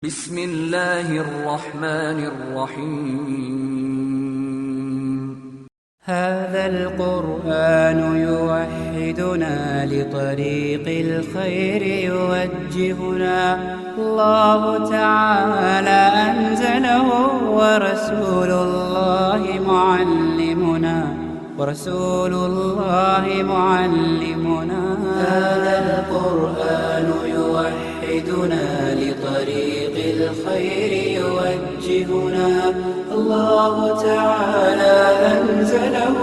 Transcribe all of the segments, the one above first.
بسم الله الرحمن الرحيم هذا القرآن يوحدنا لطريق الخير يوجهنا الله تعالى أنزله ورسول الله معلمنا هذا القرآن يوحدنا لطريق الخير يوجهنا الله تعالى أنزله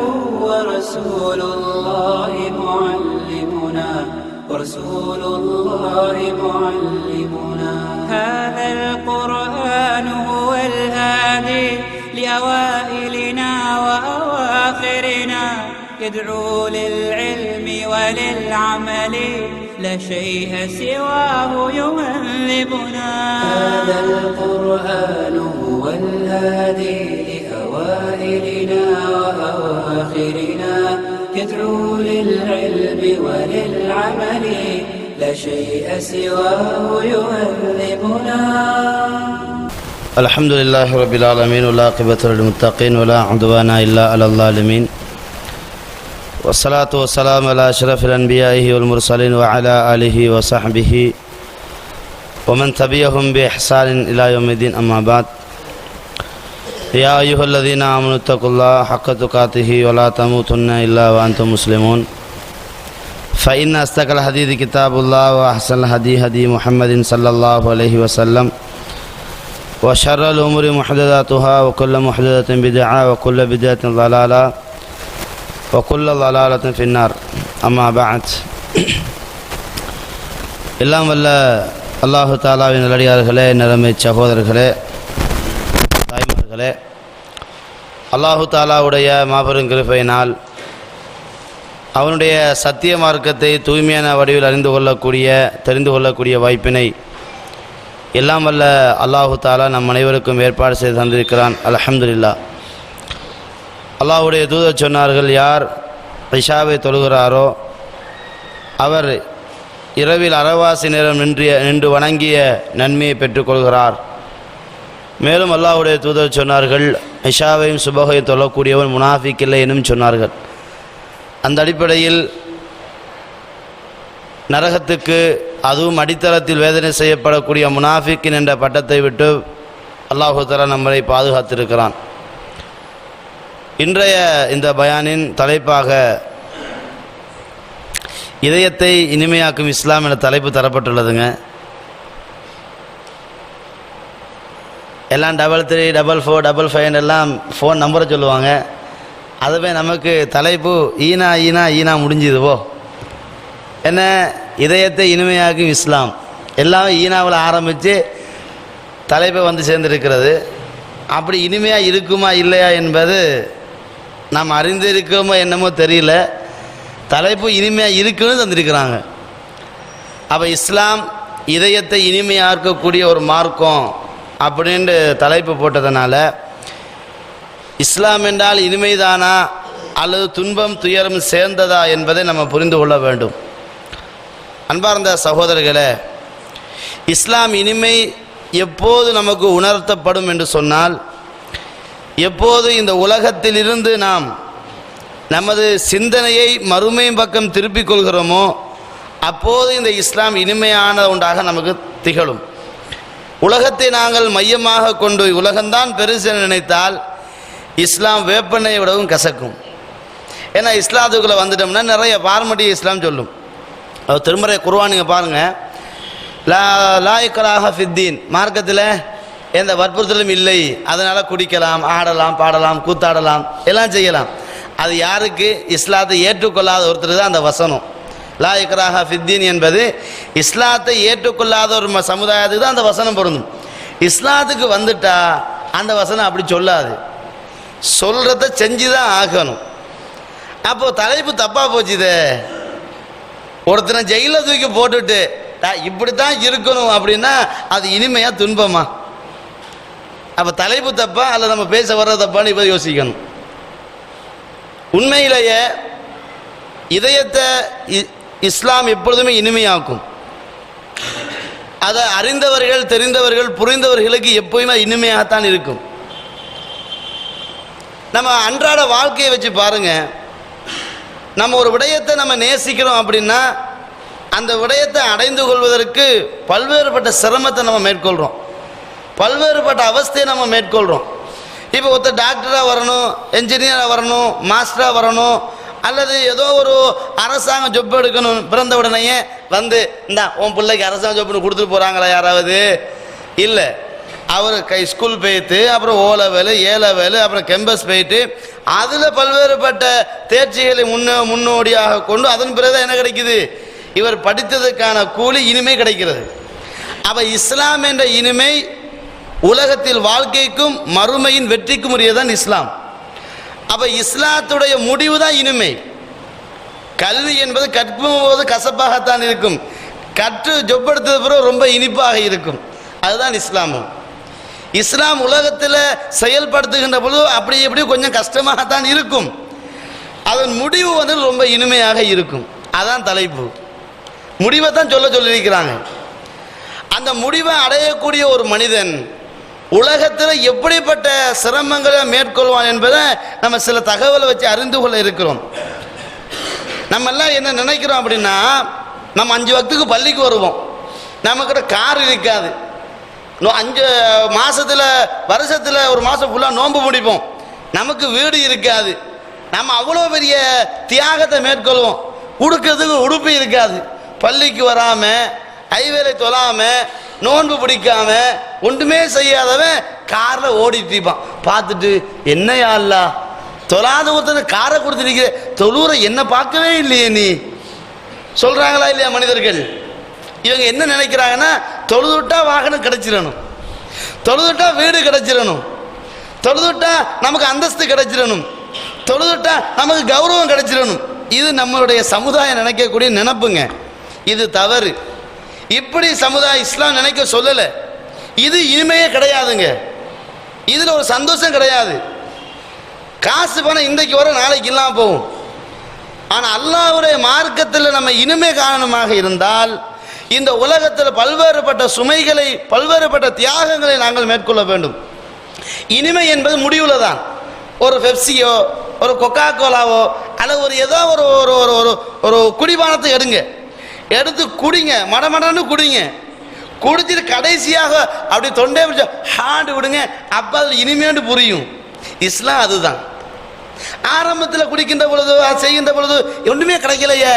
ورسول الله معلمنا هذا القرآن هو الهادي لأوائلنا وأواخرنا يدعو للعلم وللعمل لا شيء سواه يهذبنا هذا القرآن هو الهادي لأوائلنا وأواخرنا يدعو للعلم وللعمل لا شيء سواه يهذبنا الحمد لله رب العالمين والعاقبة للمتقين ولا عدوان إلا على الظالمين والصلاة والسلام على أشرف الأنبياء والمرسلين وعلى آله وصحبه ومن تبعهم بإحسان إلى يوم الدين أما بعد يا أيها الذين آمنوا اتقوا الله حق تقاته ولا تموتن إلا وأنتم مسلمون فإن أصدق الحديث كتاب الله وأحسن الهدي هدي محمد صلى الله عليه وسلم وشر الأمور محدثاتها وكل محدثة بدعة وكل بدعة ضلالة وكل ضلالة في النار أما بعد எல்லாம் வல்ல அல்லாஹு தாலாவின் நல்லடியார்களே, நிலைமை சகோதரர்களே, தாய்மார்களே, அல்லாஹு தாலாவுடைய மாபெரும் கிருபையினால் அவனுடைய சத்திய மார்க்கத்தை தூய்மையான வடிவில் தெரிந்து கொள்ளக்கூடிய வாய்ப்பினை எல்லாம் வல்ல அல்லாஹு தாலா நம் அனைவருக்கும் ஏற்பாடு செய்து தந்திருக்கிறான். அல்ஹம்துலில்லாஹ். அல்லாஹ்வுடைய தூதர் சொன்னார்கள், யார் இஷாவை தொழுகிறாரோ அவர் இரவில் அரைவாசி நேரம் நின்று வணங்கிய நன்மையை பெற்றுக்கொள்கிறார். மேலும் அல்லாஹ்வுடைய தூதர் சொன்னார்கள், இஷாவையும் சுபகையும் தொழக்கூடியவன் முனாஃபிக் இல்லை எனும் சொன்னார்கள். அந்த அடிப்படையில் நரகத்துக்கு, அதுவும் அடித்தளத்தில் வேதனை செய்யப்படக்கூடிய முனாஃபிக்கின் என்ற பட்டத்தை விட்டு அல்லாஹு தஆலா நம்மை பாதுகாத்திருக்கிறான். இன்றைய இந்த பயானின் தலைப்பாக இதயத்தை இனிமையாக்கும் இஸ்லாம் என்ற தலைப்பு தரப்பட்டுள்ளதுங்க. எல்லாம் 33 44 55 எல்லாம் ஃபோன் நம்பரை சொல்லுவாங்க. அதுவே நமக்கு தலைப்பு ஈனா ஈனா ஈனா முடிஞ்சுதுவோ என்ன, இதயத்தை இனிமையாக்கும் இஸ்லாம் எல்லாமே ஈனாவில் ஆரம்பித்து தலைப்பை வந்து சேர்ந்திருக்கிறது. அப்படி இனிமையாக இருக்குமா இல்லையா என்பது நாம் அறிந்திருக்கோமோ என்னமோ தெரியல, தலைப்பு இனிமையாக இருக்குன்னு தந்திருக்கிறாங்க. அப்போ இஸ்லாம் இதயத்தை இனிமையாக்கக்கூடிய ஒரு மார்க்கம் அப்படின்ட்டு தலைப்பு போட்டதுனால, இஸ்லாம் என்றால் இனிமைதானா அல்லது துன்பம் துயரம் சேர்ந்ததா என்பதை நம்ம புரிந்து கொள்ள வேண்டும். அன்பார்ந்த சகோதரர்களே, இஸ்லாம் இனிமை எப்போது நமக்கு உணர்த்தப்படும் என்று சொன்னால், எப்போது இந்த உலகத்திலிருந்து நாம் நமது சிந்தனையை மறுமை பக்கம் திருப்பிக் கொள்கிறோமோ அப்போது இந்த இஸ்லாம் இனிமையான ஒன்றாக நமக்கு திகழும். உலகத்தை நாங்கள் மையமாக கொண்டு உலகம்தான் பெருசு நினைத்தால் இஸ்லாம் வேப்பெண்ணெயை விடவும் கசக்கும். ஏன்னா இஸ்லாத்துக்குள்ளே வந்துட்டோம்னா நிறைய பார்மட்டியை இஸ்லாம் சொல்லும். திருமறை குர்ஆன் நீங்கள் பாருங்கள், லா இக்ராஹ ஃபித்தீன், மார்க்கத்தில் எந்த வற்புறுத்தலும் இல்லை, அதனால் குடிக்கலாம், ஆடலாம், பாடலாம், கூத்தாடலாம், எல்லாம் செய்யலாம். அது யாருக்கு? இஸ்லாத்தை ஏற்றுக்கொள்ளாத ஒருத்தர் தான் அந்த வசனம். லா இக்ராஹ ஃபித்தீன் என்பது இஸ்லாத்தை ஏற்றுக்கொள்ளாத ஒரு சமுதாயத்துக்கு தான் அந்த வசனம் பொருந்தும். இஸ்லாத்துக்கு வந்துட்டா அந்த வசனம் அப்படி சொல்லாது, சொல்கிறத செஞ்சு தான் ஆகணும். அப்போது தலைப்பு தப்பாக போச்சுதே. ஒருத்தனை ஜெயிலில் தூக்கி போட்டுட்டு இப்படி தான் இருக்கணும் அப்படின்னா அது இனிமையாக துன்பமா? அப்போ தலைப்பு தப்பா அல்ல நம்ம பேச வர்ற தப்பான்னு இப்போ யோசிக்கணும். உண்மையிலேயே இதயத்தை இஸ்லாம் எப்பொழுதுமே இனிமையாக்கும். அதை அறிந்தவர்கள், தெரிந்தவர்கள், புரிந்தவர்களுக்கு எப்போயுமே இனிமையாகத்தான் இருக்கும். நம்ம அன்றாட வாழ்க்கையை வச்சு பாருங்க. நம்ம ஒரு விடயத்தை நம்ம நேசிக்கிறோம் அப்படின்னா அந்த விடயத்தை அடைந்து கொள்வதற்கு பல்வேறுபட்ட சிரமத்தை நம்ம மேற்கொள்கிறோம், பல்வேறுபட்ட அவஸ்தையை நம்ம மேற்கொள்கிறோம். இப்போ ஒருத்தர் டாக்டராக வரணும், என்ஜினியராக வரணும், மாஸ்டராக வரணும், அல்லது ஏதோ ஒரு அரசாங்க ஜொப் எடுக்கணும். பிறந்த உடனேயே வந்து இந்தா உன் பிள்ளைக்கு அரசாங்க ஜொப்னு கொடுத்துட்டு போகிறாங்களா யாராவது? இல்லை. அவர் ஸ்கூல் போயிட்டு அப்புறம் ஓ லெவலு, ஏ லெவலு, அப்புறம் கேம்பஸ் போயிட்டு அதில் பல்வேறுபட்ட தேர்ச்சிகளை முன்னோடியாக கொண்டு அதன் பிறகு என்ன கிடைக்குது? இவர் படித்ததுக்கான கூலி இனிமை கிடைக்கிறது. அப்போ இஸ்லாம் என்ற இனிமை உலகத்தில் வாழ்க்கைக்கும் மறுமையின் வெற்றிக்கும் உரியதான் இஸ்லாம். அப்போ இஸ்லாத்துடைய முடிவு தான் இனிமை. கல்வி என்பது கற்கும் போது கசப்பாகத்தான் இருக்கும், கற்று ஜொப்படுத்தது பிறகு ரொம்ப இனிப்பாக இருக்கும். அதுதான் இஸ்லாமும். இஸ்லாம் உலகத்தில் செயல்படுத்துகின்ற பொழுது அப்படி எப்படி கொஞ்சம் கஷ்டமாகத்தான் இருக்கும், அதன் முடிவு வந்து ரொம்ப இனிமையாக இருக்கும். அதான் தலைப்பு. முடிவை தான் சொல்லியிருக்கிறாங்க. அந்த முடிவை அடையக்கூடிய ஒரு மனிதன் உலகத்தில் எப்படிப்பட்ட சிரமங்களை மேற்கொள்வான் என்பதை நம்ம சில தகவலை வச்சு அறிந்து கொள்ள இருக்கிறோம். நம்ம எல்லாம் என்ன நினைக்கிறோம் அப்படின்னா, நம்ம 5 வக்துக்கு பள்ளிக்கு வருவோம், நம்மக்கிட்ட கார் இருக்காது, 5 மாதத்தில் வருஷத்தில் ஒரு மாதம் ஃபுல்லாக நோன்பு முடிப்போம், நமக்கு வீடு இருக்காது, நம்ம அவ்வளோ பெரிய தியாகத்தை மேற்கொள்வோம், உடுக்கிறதுக்கு உடுப்பு இருக்காது, பள்ளிக்கு வராமல், ஐவேலை தொழாமல், நோன்பு பிடிக்காம, ஒன்றுமே செய்யாதவன் காரில் ஓடிட்டு இருப்பான். பார்த்துட்டு என்னையா அல்லா தொழாத ஒருத்தர் காரை கொடுத்துருக்கிற, தொழுற என்ன பார்க்கவே இல்லையே நீ சொல்கிறாங்களா இல்லையா மனிதர்கள்? இவங்க என்ன நினைக்கிறாங்கன்னா, தொழுதுட்டா வாகனம் கிடைச்சிடணும், தொழுதுட்டா வீடு கிடைச்சிடணும், தொழுதுட்டா நமக்கு அந்தஸ்து கிடைச்சிடணும், தொழுதுட்டா நமக்கு கௌரவம் கிடைச்சிடணும். இது நம்மளுடைய சமுதாயம் நினைக்கக்கூடிய நினைப்புங்க. இது தவறு. இப்படி சமுதாயம் இஸ்லாம் நினைக்க சொல்லலை. இது இனிமையே கிடையாதுங்க. இதில் ஒரு சந்தோஷம் கிடையாது. காசு பணம் இன்றைக்கு வர நாளைக்கு இல்லாமல் போகும். ஆனால் அல்லாஹ்வுடைய மார்க்கத்தில் நம்ம இனிமை காரணமாக இருந்தால் இந்த உலகத்தில் பல்வேறுபட்ட சுமைகளை, பல்வேறுபட்ட தியாகங்களை நாங்கள் மேற்கொள்ள வேண்டும். இனிமை என்பது முடிவில் தான். ஒரு பெப்சியோ, ஒரு கொக்கா கோலாவோ, அல்லது ஒரு ஏதோ ஒரு ஒரு ஒரு ஒரு குடிபானத்தை எடுத்து குடிங்க, மடமடன்னு குடிங்க. குடிச்சிட்டு கடைசியாக அப்படி தொண்டை பிடிச்ச ஹாண்டு விடுங்க, அப்போ அதில் இனிமேண்டு புரியும். இஸ்லாம் அதுதான். ஆரம்பத்தில் குடிக்கின்ற பொழுது, செய்கின்ற பொழுது ஒன்றுமே கிடைக்கலையே,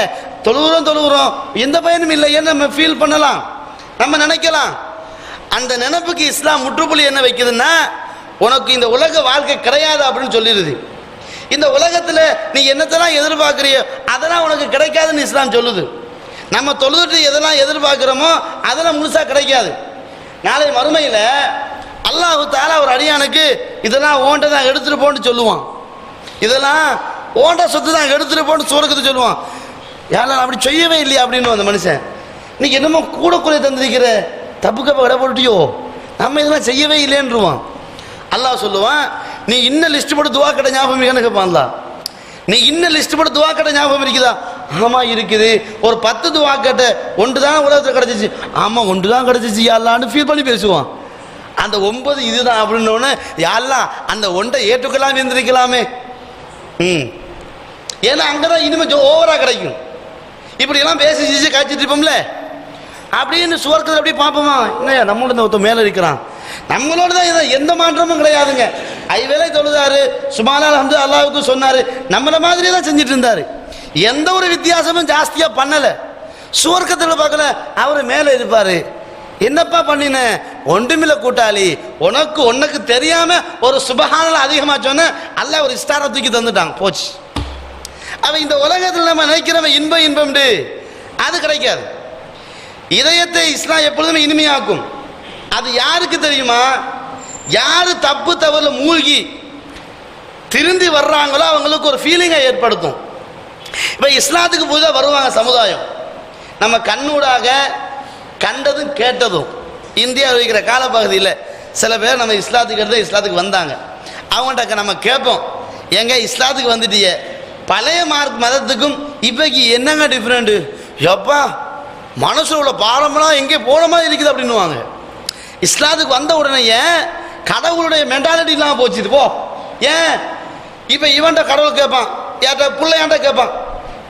தொழுகிறோம் எந்த பயனும் இல்லையேன்னு நம்ம ஃபீல் பண்ணலாம், நம்ம நினைக்கலாம். அந்த நினைப்புக்கு இஸ்லாம் முற்றுப்புள்ளி என்ன வைக்குதுன்னா, உனக்கு இந்த உலக வாழ்க்கை கிடையாது அப்படின்னு சொல்லிடுது. இந்த உலகத்தில் நீ என்னத்தெல்லாம் எதிர்பார்க்குறியோ அதெல்லாம் உனக்கு கிடைக்காதுன்னு இஸ்லாம் சொல்லுது. நம்ம தொழுதுட்டு எதெல்லாம் எதிர்பார்க்குறோமோ அதெல்லாம் முழுசாக கிடைக்காது. நாளை மறுமையில் அல்லாஹ் தஆலா ஒரு அடியானுக்கு இதெல்லாம் ஓண்ட தான் எடுத்துகிட்டு போன்னு சொல்லுவான், இதெல்லாம் ஓண்ட சொத்து தான் எடுத்துகிட்டு போன்னு சுவர்க்கத்தை சொல்லுவான். யாரும் அப்படி செய்யவே இல்லையா அப்படின்னு அந்த மனுஷன், இன்னைக்கு என்னமோ கூட குறைய தந்திருக்கிற, தப்பு கப்ப கடை போட்டுட்டியோ, நம்ம இதெல்லாம் செய்யவே இல்லைன்றுவான். அல்லாஹ் சொல்லுவான், நீ இன்னும் லிஸ்ட் போட்டு துவா கடை ஞாபகம் இருக்கான்னு கேட்பான்ல, நீ இன்னும் லிஸ்ட் போட்டு துவா கடை ஞாபகம் இருக்குதா? ஆமாம் இருக்குது. ஒரு 10 துவா கட்டை ஒன்று தான் உலகத்தில் கிடச்சிச்சு, ஆமாம் ஒன்று தான் கிடச்சிச்சு யாழ்லான்னு ஃபீல் பண்ணி பேசுவான். அந்த 9 இதுதான் அப்படின்னோடனே யாழ்லாம் அந்த ஒன்றை ஏற்றுக்கலாம் இருந்திருக்கலாமே. ஏன்னா அங்கே தான் இனிமேல் ஓவராக கிடைக்கும். இப்படியெல்லாம் பேசி காய்ச்சிட்டு இருப்போம்ல, அப்படின்னு சுவர்க்கத்தில் அப்படியே பார்ப்போமா, என்னையா நம்மளோட இந்த ஒருத்தர் மேலே இருக்கிறான், நம்மளோட தான் இதை எந்த மாற்றமும் கிடையாதுங்க. ஐவேளை தொழுதாரு, சுப்ஹானல்லாஹ் வந்து அல்லாஹ்வுக்கு சொன்னார், நம்மள மாதிரியே தான் செஞ்சுட்டு இருந்தார், எந்த ஒரு வித்தியாசமும் ஜாஸ்தியாக பண்ணலை. சுவர்க்கத்தில் பார்க்கல, அவர் மேலே இருப்பார். என்னப்பா பண்ணின? ஒன்றுமில்ல கூட்டாளி, உனக்கு தெரியாம ஒரு சுப்ஹானல்லாஹ் அதிகமாக சொன்ன அல்லாஹ் ஒரு ஸ்டாரை தூக்கி தந்துட்டாங்க, போச்சு. அவன் இந்த உலகத்தில் நம்ம நினைக்கிறவன் இன்பம் அது கிடைக்காது. இதயத்தை இஸ்லாம் எப்பொழுதுமே இனிமையாக்கும். அது யாருக்கு தெரியுமா? யாரு தப்பு தவறுல மூழ்கி திருந்தி வர்றாங்களோ அவங்களுக்கு ஒரு ஃபீலிங்கை ஏற்படுத்தும். இப்போ இஸ்லாத்துக்கு புதுதாக வருவாங்க சமுதாயம், நம்ம கண்ணூடாக கண்டதும் கேட்டதும் இந்தியாவில் இருக்கிற காலப்பகுதியில் சில பேர் நம்ம இஸ்லாத்துக்கு வந்தாங்க. அவங்கள்ட்ட நம்ம கேட்போம், எங்க இஸ்லாத்துக்கு வந்துட்டிய, பழைய மதத்துக்கும் இப்போக்கு என்னங்க டிஃப்ரெண்ட்டு? எப்பா மனசில் உள்ள பாரம்பரியம் எங்கே போன மாதிரி இருக்குது அப்படின்னுவாங்க. இஸ்லாத்துக்கு வந்த உடனே ஏன் கடவுளுடைய மென்டாலிட்டி இல்லாமல் போச்சு போ. ஏன் இப்போ இவன்ட கடவுள் கேட்பான், ஏன்ட்ட பிள்ளையாண்ட கேட்பான்,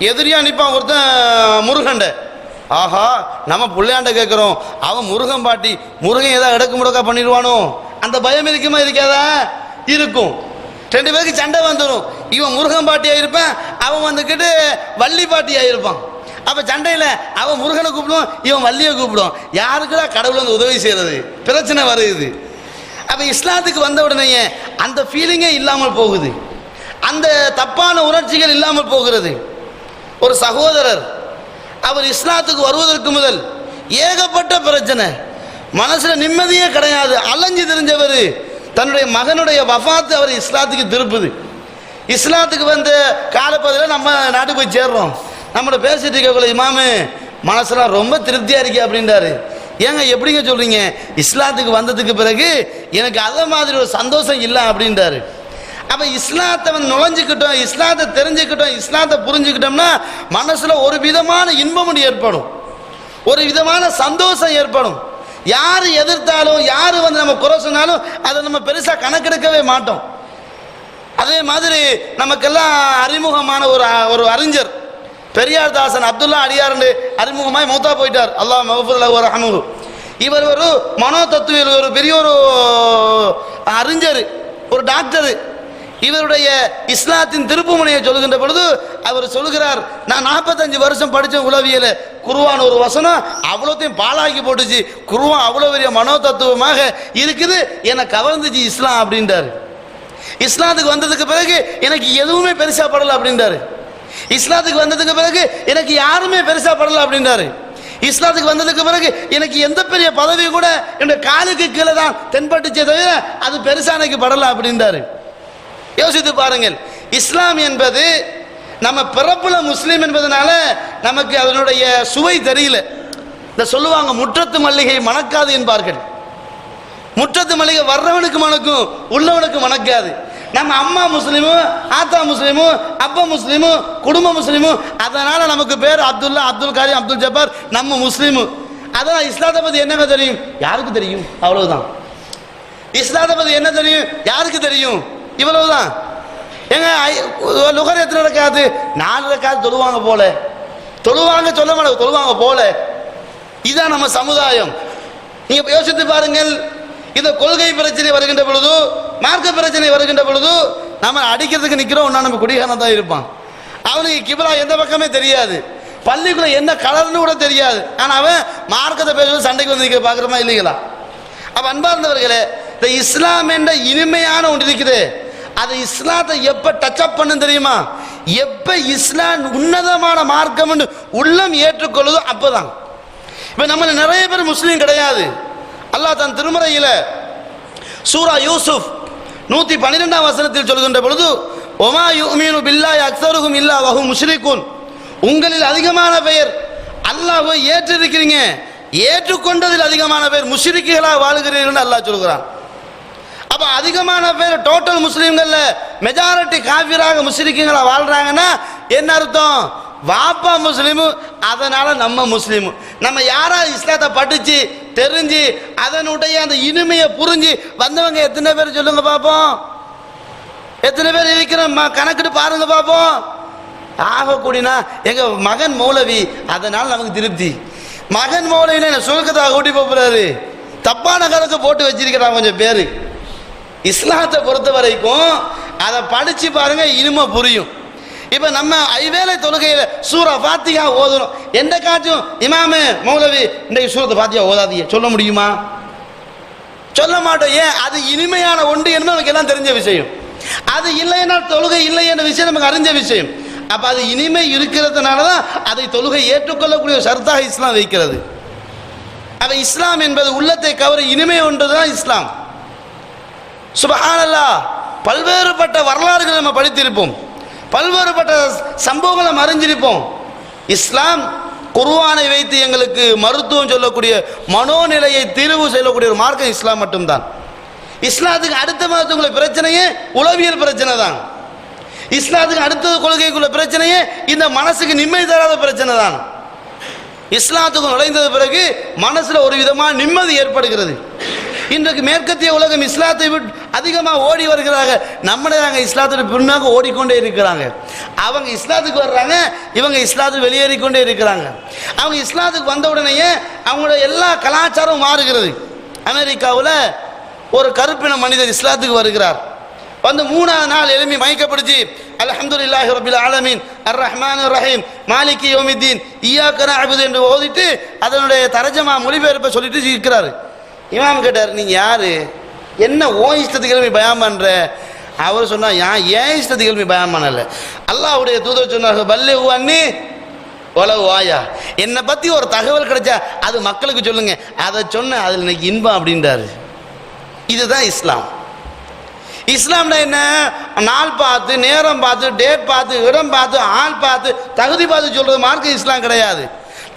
எதிரியா நிற்பான் ஒருத்தன் முருகண்ட. ஆஹா, நம்ம பிள்ளையாண்ட கேட்குறோம், அவன் முருகன் பாட்டி, முருகன் ஏதாவது இடக்கு முடக்கா பண்ணிடுவானோ அந்த பயம் இருக்குமா இருக்காதா? இருக்கும். ரெண்டு பேருக்கு சண்டை வந்துடும். இவன் முருகன் பாட்டியாக இருப்பான், அவன் வந்துக்கிட்டு வள்ளி பாட்டியாக இருப்பான். அப்போ சண்டையில் அவன் முருகனை கூப்பிடுவான், இவன் வள்ளியை கூப்பிடுவான். யாருக்குடா கடவுள் வந்து உதவி செய்கிறது? பிரச்சனை வருது. அப்போ இஸ்லாத்துக்கு வந்த உடனே அந்த ஃபீலிங்கே இல்லாமல் போகுது, அந்த தப்பான உணர்ச்சிகள் இல்லாமல் போகிறது. ஒரு சகோதரர் அவர் இஸ்லாத்துக்கு வருவதற்கு முதல் ஏகப்பட்ட பிரச்சனை, மனசில் நிம்மதியே கிடையாது, அலைஞ்சு தெரிஞ்சவர். தன்னுடைய மகனுடைய வஃபாத்து அவர் இஸ்லாத்துக்கு திருப்புது. இஸ்லாத்துக்கு வந்த காலப்பகுதியில் நம்ம நாட்டுக்கு போய் சேர்றோம். நம்மளோட பேசிட்டு இருக்கக்குள்ள இமாமு மனசுலாம் ரொம்ப திருப்தியாக இருக்கு அப்படின்றாரு. ஏங்க எப்படிங்க சொல்றீங்க? இஸ்லாத்துக்கு வந்ததுக்கு பிறகு எனக்கு அதை மாதிரி ஒரு சந்தோஷம் இல்லை அப்படின்றாரு. அப்போ இஸ்லாத்தை நுழைஞ்சுக்கிட்டோம், இஸ்லாத்தை தெரிஞ்சுக்கிட்டோம், இஸ்லாத்தை புரிஞ்சுக்கிட்டோம்னா மனசில் ஒரு விதமான இன்பம் ஏற்படும், ஒரு விதமான சந்தோஷம் ஏற்படும். யார் எதிர்த்தாலும் யார் வந்து நம்ம குறை சொன்னாலும் அதை நம்ம பெருசாக கணக்கெடுக்கவே மாட்டோம். அதே மாதிரி நமக்கெல்லாம் அறிமுகமான ஒரு அறிஞர் பெரியார் தாசன் அப்துல்லா அடியார் அறிமுகமாய் மௌத்தா போயிட்டார். அல்லாஹ் மஃபூர் ஒரு அமுகு. இவர் ஒரு மனோ தத்துவியல், ஒரு பெரிய ஒரு அறிஞர், ஒரு டாக்டர். இவருடைய இஸ்லாத்தின் திருப்புமுனையை சொல்லுகின்ற பொழுது அவர் சொல்லுகிறார், நான் 45 வருஷம் படித்த உளவியல, குர்ஆன் ஒரு வசனம் அவ்வளோத்தையும் பாலாக்கி போட்டுச்சு, குர்ஆன் அவ்வளோ பெரிய மனோ தத்துவமாக இருக்குது, என்னை கவர்ந்துச்சு இஸ்லாம் அப்படின்றாரு. இஸ்லாத்துக்கு வந்ததுக்கு பிறகு எனக்கு எதுவுமே பெருசா படல அப்படின்றாரு. இஸ்லாத்துக்கு வந்ததுக்கு பிறகு எனக்கு யாருமே பெருசா படல அப்படின்றாரு. இஸ்லாத்துக்கு வந்ததுக்கு பிறகு எனக்கு எந்த பெரிய பதவி கூட என்னுடைய காலுக்கு கீழே தான் தென்பட்டுச்சே தவிர அது பெருசா எனக்கு படல அப்படின்றாரு. யோசித்து பாருங்கள், இஸ்லாம் என்பது நம்ம பிறப்புல முஸ்லீம் என்பதனால நமக்கு அதனுடைய சுவை தெரியல. இந்த சொல்லுவாங்க முற்றத்து மல்லிகை மணக்காது என்பார்கள். முற்றத்து மல்லிகை வர்றவனுக்கு மணக்கும், உள்ளவனுக்கு மணக்காது. நம்ம அம்மா முஸ்லீமும், ஆத்தா முஸ்லீமும், அப்பா முஸ்லீமும், குடும்ப முஸ்லீமும், அதனால நமக்கு பேர் அப்துல்லா, அப்துல் காரிம், அப்துல் ஜப்பார், நம்ம முஸ்லீமு. அதனால் இஸ்லாத்தை பத்தி என்னங்க தெரியும்? யாருக்கு தெரியும்? அவ்வளவுதான். இஸ்லாத்தை பத்தி என்ன தெரியும்? யாருக்கு தெரியும்? இவ்வளவுதான். எங்க லுகர் எத்தனை ரக்காத்து? 4 ரக்காத்து தொழுவாங்க போல, தொழுவாங்க சொல்ல மாட்டாங்க, தொழுவாங்க போல. இதுதான் நம்ம சமுதாயம். நீங்க யோசித்து பாருங்கள். இந்த கொள்கை பிரச்சனை வருகின்ற பொழுது, மார்க்க பிரச்சனை வருகின்ற பொழுது நம்ம அடிக்கிறதுக்கு நிற்கிறோம், நம்ம குடிகாரன் தான் இருப்பான். அவனுக்கு கிபிலா எந்த பக்கமே தெரியாது, பள்ளிக்குள்ள என்ன கலர்னு கூட தெரியாது. ஆனால் அவன் மார்க்கத்தை பேசுவது சண்டைக்கு வந்து நிற்க பார்க்குறோமா இல்லைங்களா? அப்போ அன்பார்ந்தவர்களே, இந்த இஸ்லாம் என்ற இனிமையான ஒன்று இருக்குது. அது இஸ்லாத்தை எப்போ டச்சப் பண்ணு தெரியுமா? எப்போ இஸ்லாம் உன்னதமான மார்க்கம் என்று உள்ளம் ஏற்றுக்கொள்ளுதோ அப்போதான். இப்போ நம்ம நிறைய பேர் முஸ்லீம் கிடையாது. அல்லாஹ் தன் திருமறையில் சூரா யூசுப் 112ஆம் வசனத்தில் சொல்கின்ற பொழுது, ஒமா யுமினு பில்லாஹி அக்ஸருஹும் இல்லா வஹும் முஷ்ரிகூன், உங்களில் அதிகமான பேர் அல்லாஹ்வை ஏற்றிருக்கிறீங்க, ஏற்றுக்கொண்டதில் அதிகமான பேர் முஷ்ரிக்குகளாக வாழ்கிறீர்கள் அல்லாஹ் சொல்கிறான். அப்ப அதிகமான பேர் டோட்டல் முஸ்லீம்கள்ல மெஜாரிட்டி காஃபிராக முஷ்ரிக்குகளா வாழ்றாங்கன்னா என்ன அர்த்தம்? வாப்பா முஸ்லீமு, அதனால நம்ம முஸ்லீமு. நம்ம யாரா இஸ்லாத்தை படிச்சு தெரிஞ்சு அதனுடைய அந்த இனிமையை புரிஞ்சு வந்தவங்க எத்தனை பேர் சொல்லுங்க பாப்போம்? எத்தனை பேர் இருக்கிறோம் கணக்கிட்டு பாருங்க பாப்போம். ஆகக்கூடியனா எங்க மகன் மௌலவி, அதனால நமக்கு திருப்தி. மகன் மௌலவினா என்ன சுருக்கத்தாக கூட்டி போறாரு, தப்பான கணக்கு போட்டு வச்சிருக்கிறான் கொஞ்சம் பேரு. இஸ்லாத்தை பொறுத்த வரைக்கும் அதை படிச்சு பாருங்க, இனிமே புரியும். இப்ப நம்ம ஐவேளை தொழுகையில சூரா ஃபாத்திஹா ஓதுறோம். எந்த காட்டும் இமாமே மௌலவி இன்றைக்கு சூரத்து ஃபாத்திஹா ஓதாதீங்க சொல்ல முடியுமா? சொல்ல மாட்டோம். ஏன்? அது இனிமையான ஒன்று என்று நமக்கு எல்லாம் தெரிஞ்ச விஷயம். அது இல்லைன்னா தொழுகை இல்லை என்ற விஷயம் நமக்கு அறிஞ்ச விஷயம். அப்ப அது இனிமை இருக்கிறதுனால தான் அதை தொழுகை ஏற்றுக்கொள்ளக்கூடிய சர்த்தாக இஸ்லாம் வைக்கிறது. அப்ப இஸ்லாம் என்பது உள்ளத்தை கவர இனிமை ஒன்றுதான் இஸ்லாம். சுப்ஹானல்லாஹ். பல்வேறுபட்ட வரலாறுகளை நம்ம படித்திருப்போம், பல்வேறுபட்ட சம்பவங்களை அறிஞ்சிருப்போம். இஸ்லாம் குர்ஆனை வைத்து எங்களுக்கு மருத்துவம் சொல்லக்கூடிய, மனோநிலையை தீர்வு செய்யக்கூடிய ஒரு மார்க்கம் இஸ்லாம் மட்டும்தான். இஸ்லாத்துக்கு அடுத்த மதத்துக்குள்ள பிரச்சனையே உளவியல் பிரச்சனை தான். இஸ்லாத்துக்கு அடுத்தது கொள்கைக்குள்ள பிரச்சனையே இந்த மனசுக்கு நிம்மதி தராத பிரச்சனை தான். இஸ்லாத்துக்கு நுழைந்தது பிறகு மனசுல ஒரு விதமான நிம்மதி ஏற்படுகிறது. இன்றைக்கு மேற்கத்திய உலகம் இஸ்லாத்தை விட்டு அதிகமாக ஓடி வருகிறாங்க. நம்மளே நாங்கள் இஸ்லாத்துக்கு பின்னாக ஓடிக்கொண்டே இருக்கிறாங்க. அவங்க இஸ்லாத்துக்கு வர்றாங்க, இவங்க இஸ்லாத்துக்கு வெளியேறிக்கொண்டே இருக்கிறாங்க. அவங்க இஸ்லாத்துக்கு வந்த உடனேயே அவங்களோட எல்லா கலாச்சாரமும் மாறுகிறது. அமெரிக்காவில் ஒரு கருப்பின மனிதர் இஸ்லாத்துக்கு வருகிறார். வந்து 3ஆவது நாள் எழுப்பி மயக்கப்படுத்தி அல்ஹம்துலில்லாஹி ரப்பில் ஆலமீன் அர் ரஹ்மானிர் ரஹீம் மாலிகி யௌமித்தீன் இய்யாக நஅபுது என்று ஓதிட்டு அதனுடைய தர்ஜமா மொழிபெயர்ப்பை சொல்லிட்டு இருக்கிறாரு. இமாம் கேட்டார், நீங்க யாரு, என்ன ஓ இஷ்டத்துக்கு எழுப்பி பயான் பண்ற? அவர் சொன்னா, ஏன் இஷ்டத்துக்கு எழுப்பி பயான் பண்ணல, அல்லாஹ்வுடைய தூதர் சொன்னார்கள் பல்லிகு அன்னி வலவ் ஆயா, என்னை பத்தி ஒரு தகவல் கிடைச்சா அது மக்களுக்கு சொல்லுங்க, அதை சொன்ன அதில் இன்னைக்கு இன்பம் அப்படின்றாரு. இதுதான் இஸ்லாம். இஸ்லாம்னா என்ன? நாள் பார்த்து, நேரம் பார்த்து, டேட் பார்த்து, இடம் பார்த்து, ஆள் பார்த்து, தகுதி பார்த்து சொல்றது மார்க்க இஸ்லாம் கிடையாது.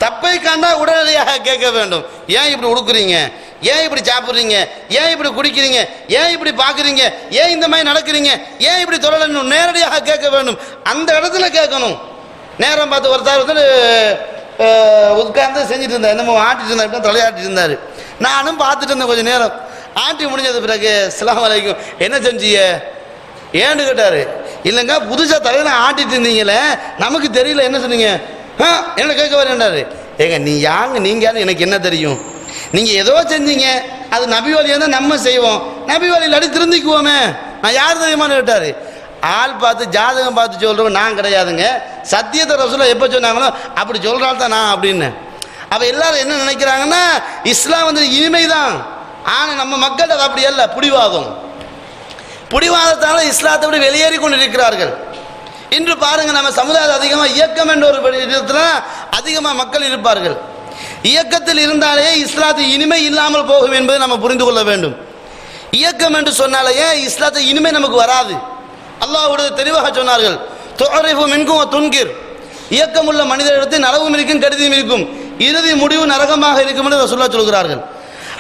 தப்பை கண்டா உடனடியாக கேட்க வேண்டும். ஏன் இப்படி உடுக்குறீங்க, ஏன் இப்படி சாப்பிட்றீங்க, ஏன் இப்படி குடிக்கிறீங்க, ஏன் இப்படி பார்க்குறீங்க, ஏன் இந்த மாதிரி நடக்கிறீங்க, ஏன் இப்படி தொழணும், நேரடியாக கேட்க வேண்டும். அந்த இடத்துல கேட்கணும். நேரம் பார்த்து ஒருத்தர் வந்து உட்கார்ந்து செஞ்சுட்டு இருந்தார், என்னமோ ஆட்டிட்டு இருந்தார், தலையாட்டிட்டு இருந்தார். நானும் பார்த்துட்டு இருந்தேன். கொஞ்சம் நேரம் ஆட்டி முடிஞ்சது பிறகு அஸ்ஸலாமு அலைக்கும் என்ன செஞ்சிய ஏன்னு கேட்டாரு. இல்லைங்க, புதுசாக தலையில ஆட்டிட்டு இருந்தீங்களே, நமக்கு தெரியல, என்ன சொன்னீங்க? என்ன கேட்க வரேன்டாரு. ஏங்க நீ யாங்க, நீங்க யாரு, எனக்கு என்ன தெரியும், நீங்க ஏதோ செஞ்சீங்க, அது நபி வழியாக தான் நம்ம செய்வோம், நபி வழியில் அடி திருந்திக்குவோமே, நான் யார் தெரியுமான்னு கேட்டாரு. ஆள் பார்த்து ஜாதகம் பார்த்து சொல்றவங்க நான் கிடையாதுங்க, சத்தியத்தை ரசூலுல்லாஹ் எப்போ சொன்னாங்களோ அப்படி சொல்றாள் தான் நான் அப்படின்னு. அப்ப எல்லாரும் என்ன நினைக்கிறாங்கன்னா இஸ்லாம் வந்து இனிமைதான். ஆனா நம்ம மக்கள் அது அப்படி அல்ல, பிடிவாதம். பிடிவாதத்தால இஸ்லாத்தை விட வெளியேறி கொண்டிருக்கிறார்கள். இன்று பாருங்க, நம்ம சமுதாயம் அதிகமாக இயக்கம் என்ற ஒரு இடத்துல அதிகமாக மக்கள் இருப்பார்கள். இயக்கத்தில் இருந்தாலே இஸ்லாத்து இனிமை இல்லாமல் போகும் என்பதை நம்ம புரிந்து கொள்ள வேண்டும். இயக்கம் என்று சொன்னாலேயே இஸ்லாத்து இனிமை நமக்கு வராது. அல்லாஹ்வுடைய தெளிவாக சொன்னார்கள், துஅரிஃபு மின்கும் வ துன்கிர், இயக்கம் உள்ள மனிதரிடத்தில் நலவும் இருக்கும் கெடுதியும் இருக்கும், இறுதி முடிவு நரகமாக இருக்கும் என்று ரசூலுல்லாஹ் சொல்கிறார்கள்.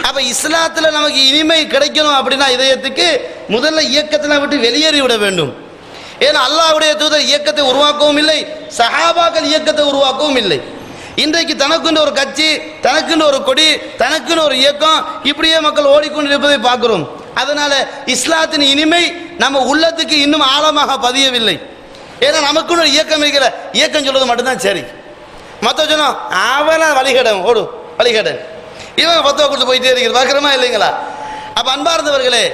அப்ப இஸ்லாத்துல நமக்கு இனிமை கிடைக்கணும் அப்படின்னா இதயத்துக்கு முதல்ல இயக்கத்தை விட்டு வெளியேறி விட வேண்டும். ஏன்னா அல்லாஹ்வுடைய தூதர் இயக்கத்தை உருவாக்கவும் இல்லை, சஹாபாக்கள் இயக்கத்தை உருவாக்கவும் இல்லை. இன்றைக்கு தனக்குன்னு ஒரு கட்சி, தனக்குன்னு ஒரு கொடி, தனக்குன்னு ஒரு இயக்கம், இப்படியே மக்கள் ஓடிக்கொண்டிருப்பதை பார்க்கிறோம். அதனால இஸ்லாத்தின் இனிமை நம்ம உள்ளத்துக்கு இன்னும் ஆழமாக பதியவில்லை. ஏன்னா நமக்குன்னு ஒரு இயக்கம் இருக்கிற, இயக்கம் சொல்றது மட்டும்தான் சரி, மற்ற சொன்னோம் அவன வழிகடன் ஓடு வழிகடன், இவன் பத்துவா கொடுத்து போயிட்டே இருக்கிறது, பார்க்கிறோமா இல்லைங்களா? அப்ப அன்பார்ந்தவர்களே,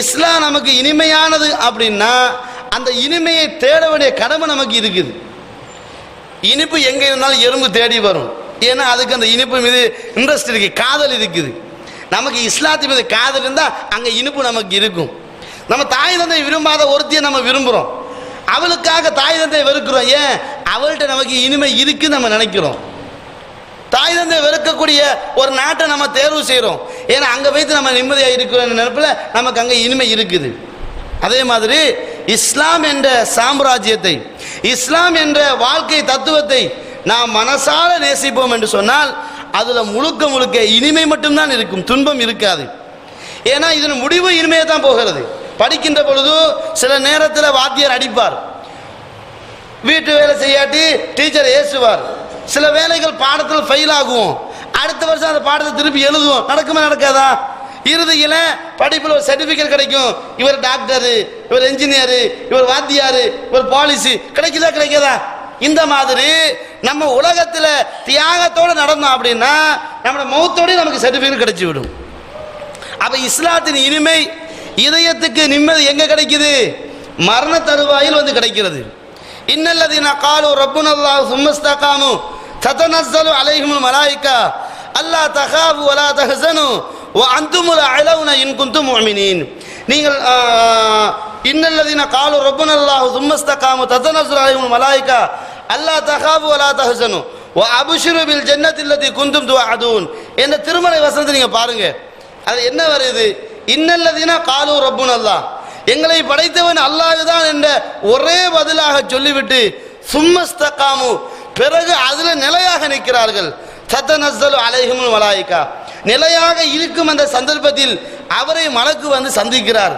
இஸ்லாம் நமக்கு இனிமையானது அப்படின்னா அந்த இனிமையை தேட வேண்டிய கடமை நமக்கு இருக்குது. இனிப்பு எங்க இருந்தாலும் எறும்பு தேடி வரும். ஏன்னா அதுக்கு அந்த இனிப்பு மீது இன்ட்ரெஸ்ட் இருக்கு, காதல் இருக்குது. நமக்கு இஸ்லாத்து மீது காதல் இருந்தா அங்க இனிப்பு நமக்கு இருக்கும். நம்ம தாய் தந்தை விரும்பாத ஒருத்தியை நம்ம விரும்புறோம், அவளுக்காக தாய் தந்தை வெறுக்கிறோம். ஏன்? அவள்கிட்ட நமக்கு இனிமை இருக்குன்னு நம்ம நினைக்கிறோம். தாய் தந்தை வெறுக்கக்கூடிய ஒரு நாட்டை நம்ம தேர்வு செய்கிறோம், ஏன்னா அங்கே வைத்து நம்ம நிம்மதியாக இருக்கிற நினைப்பில் நமக்கு அங்கே இனிமை இருக்குது. அதே மாதிரி இஸ்லாம் என்ற சாம்ராஜ்யத்தை, இஸ்லாம் என்ற வாழ்க்கை தத்துவத்தை நாம் மனசால நேசிப்போம் என்று சொன்னால் அதில் முழுக்க முழுக்க இனிமை மட்டும்தான் இருக்கும், துன்பம் இருக்காது. ஏன்னா இதன் முடிவு இனிமையை தான் போகிறது. படிக்கின்ற பொழுது சில நேரத்தில் வாத்தியார் அடிப்பார், வீட்டு வேலை செய்யாட்டி டீச்சர் ஏசுவார், சில வேலைகள் பாடத்தில் ஃபெயில் ஆகும், அடுத்த வருஷம் அந்த பாடத்தை திருப்பி எழுதுவோம், நடக்குமா நடக்காதா? இறுதியில் படிப்பில் ஒரு சர்டிஃபிகேட் கிடைக்கும், இவர் டாக்டரு, இவர் என்ஜினியரு, இவர் வாத்தியாரு, இவர் பாலிசி, கிடைக்குதா கிடைக்காதா? இந்த மாதிரி நம்ம உலகத்தில் தியாகத்தோடு நடந்தோம் அப்படின்னா நம்மளோட மௌத்தோடய நமக்கு சர்டிஃபிகேட் கிடைச்சி விடும். அப்ப இஸ்லாத்தின் இனிமை, இதயத்துக்கு நிம்மதி எங்க கிடைக்குது? மரண தருவாயில் வந்து கிடைக்கிறது. இன்னல்லதீன காலு ரப்புனல்லாஹு சும்மஸ்தகாமு ததனஸ்ஸலு அலைஹிமுல் மலாயிகா அல்லா தகாஃபு வலா தஹஸனு வ அன்துமுல் அலவுன இன் குன்தும் முஃமினீன். நீங்கள் இன்னல்லதீன காலு ரப்புனல்லாஹு சும்மஸ்தகாமு ததனஸ்ஸலு அலைஹிமுல் மலாயிகா அல்லா தகாஃபு வலா தஹஸனு வ அப்ஷிரு பில் ஜன்னத்தி அல்லதி குன்தும் துஅதுன் என்ற திருமறை வசனத்தை நீங்க பாருங்க. அது என்ன வருது? இன்னல்லதீன காலு ரப்புனல்லாஹ், எங்களை படைத்தவன் அல்லாஹ்தான் என்ற ஒரே பதிலாக சொல்லிவிட்டு சும்மஸ்தகாமு, பிறகு அதுல நிலையாக நிற்கிறார்கள். ததனஸ்ஸலு அலைஹிமுல் மலாயிகா, நிலையாக இருக்கும் அந்த சந்தர்ப்பத்தில் அவரை மலக்கு வந்து சந்திக்கிறார்.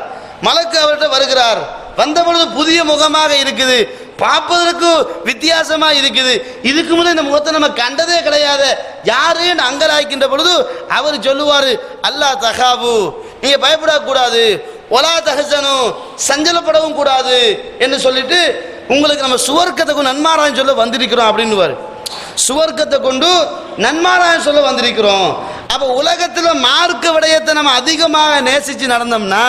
மலக்கு அவர்கிட்ட வருகிறார். வந்த பொழுது புதிய முகமாக இருக்குது, பார்ப்பதற்கு வித்தியாசமா இருக்குது. இதுக்கு முன்னே இந்த முகத்தை நம்ம கண்டதே கிடையாது. யாருன்னு அங்கலாய்க்கின்ற பொழுது அவர் சொல்லுவாரு, அல்லாஹ் தகாபு, நீங்க பயப்படக்கூடாது, ஒலா தஹசனு, சஞ்சலப்படவும் கூடாது என்று சொல்லிட்டு உங்களுக்கு நம்ம சுவர்க்கத்தை கொண்டு நன்மாராயம் சொல்ல வந்திருக்கிறோம் அப்படின்னுவாரு. சுவர்க்கத்தை கொண்டு நன்மாராயம் சொல்ல வந்திருக்கிறோம். அப்ப உலகத்தில் மார்க்க விடயத்தை நம்ம அதிகமாக நேசிச்சு நடந்தோம்னா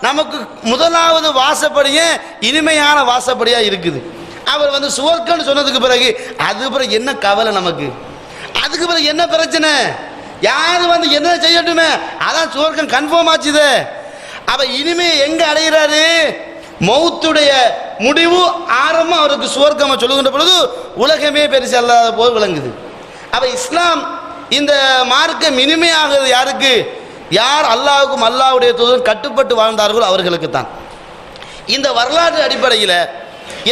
நமக்கு முதலாவது வாசப்படியே இனிமையான வாசப்படியா இருக்குது. அவர் வந்து சுவர்க்கம்னு சொன்னதுக்கு பிறகு அது பிறகு என்ன கவலை நமக்கு, அதுக்கு பிறகு என்ன பிரச்சனை, யாரு வந்து என்ன செய்யட்டுமே, அதான் சுவர்க்கம் கன்ஃபார்ம் ஆச்சுது. அவ இனிமே எங்க அடைகிறாரு, மௌத்துடைய முடிவு ஆரம்பம் அவருக்கு சுவர்க்கமா சொல்லுகின்ற பொழுது உலகமே பெருசு அல்லாத போல் விளங்குது. அப்ப இஸ்லாம் இந்த மார்க்கம் இனிமையாகிறது யாருக்கு, யார் அல்லாஹ்வுக்கும் அல்லாஹ்வுடைய தூதரும் கட்டுப்பட்டு வாழ்ந்தார்களோ அவர்களுக்கு தான். இந்த வரலாற்று அடிப்படையில்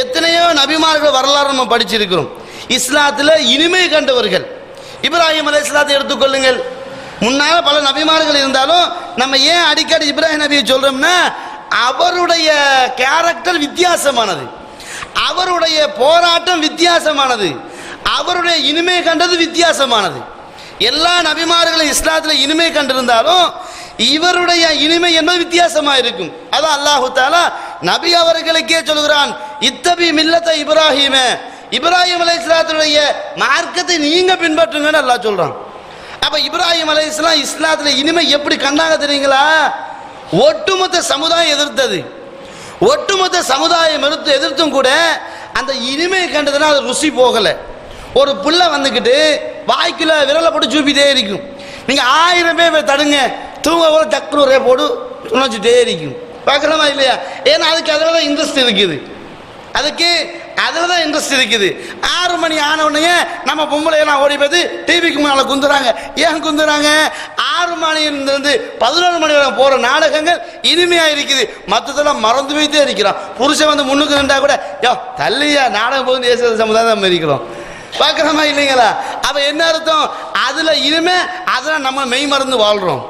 எத்தனையோ நபிமார்கள் வரலாறு நம்ம படிச்சிருக்கிறோம். இஸ்லாத்தில் இனிமை கண்டவர்கள் இப்ராஹிம் அலைஹிஸ்ஸலாத்தை எடுத்துக்கொள்ளுங்கள். முன்னால பல நபிமார்கள் இருந்தாலும் நம்ம ஏன் அடிக்கடி இப்ராஹிம் நபியை சொல்றோம்னா அவருடைய கேரக்டர் வித்தியாசமானது, அவருடைய போராட்டம் வித்தியாசமானது, அவருடைய இனிமை கண்டது வித்தியாசமானது. எல்லா நபிமார்களும் இஸ்லாத்தில் இனிமை கண்டிருந்தாலும் இவருடைய இனிமை என்பது வித்தியாசமா இருக்கும். அதான் அல்லாஹு தஆலா நபி அவர்களுக்கே சொல்கிறான், இத்தபி மில்லத்த இப்ராஹிம, இப்ராஹிம் அலைஹிஸ்ஸலாத்துடைய மார்க்கத்தை நீங்க பின்பற்றுங்கன்னு அல்லாஹ் சொல்றான். அப்ப இப்ராஹிம் அலைஹிஸ்ஸலாம் இஸ்லாத்துல இனிமை எப்படி கண்டாங்க தெரியுங்களா? ஒட்டுமொத்த சமுதாயம் எதிர்த்தது, ஒட்டுமொத்த சமுதாயம் எதிர்த்தும் கூட அந்த இனிமை கண்டதுன்னா அது ருசி போகல. ஒரு புள்ள வந்துக்கிட்டு வாய்க்குள்ள விரலை போட்டு சூப்பிட்டே இருக்கும். நீங்க 1000 பேர் தடுங்க, தூங்க கூட டக்குனு ஒரே போடு துணைச்சிட்டே இருக்கும். பார்க்கலாமா இல்லையா? ஏன்னா அதுக்கு அதில் தான் இன்ட்ரெஸ்ட் இருக்குது, அதுக்கு அதில் தான் இன்ட்ரெஸ்ட் இருக்குது. 6 மணி ஆன உடனே நம்ம பொம்பளையெல்லாம் ஓடி போய் டிவிக்கு முன்னால் குந்துறாங்க. ஏன் குந்துறாங்க? 6 மணிலிருந்து 11 மணி வரை போகிற நாடகங்கள் இனிமையாக இருக்குது, மற்றதெல்லாம் மறந்து வைத்தே இருக்கிறோம். புருஷன் வந்து முன்னுக்கு நின்றா கூட யோ தள்ளியா நாடகம் போகுது தேச சமுதாயம் தான் இருக்கிறோம். பார்க்கலாமா இல்லைங்களா? அப்போ என்ன அர்த்தம்? அதில் இனிமை, அதில் நம்ம மெய் மறந்து வாழ்கிறோம்.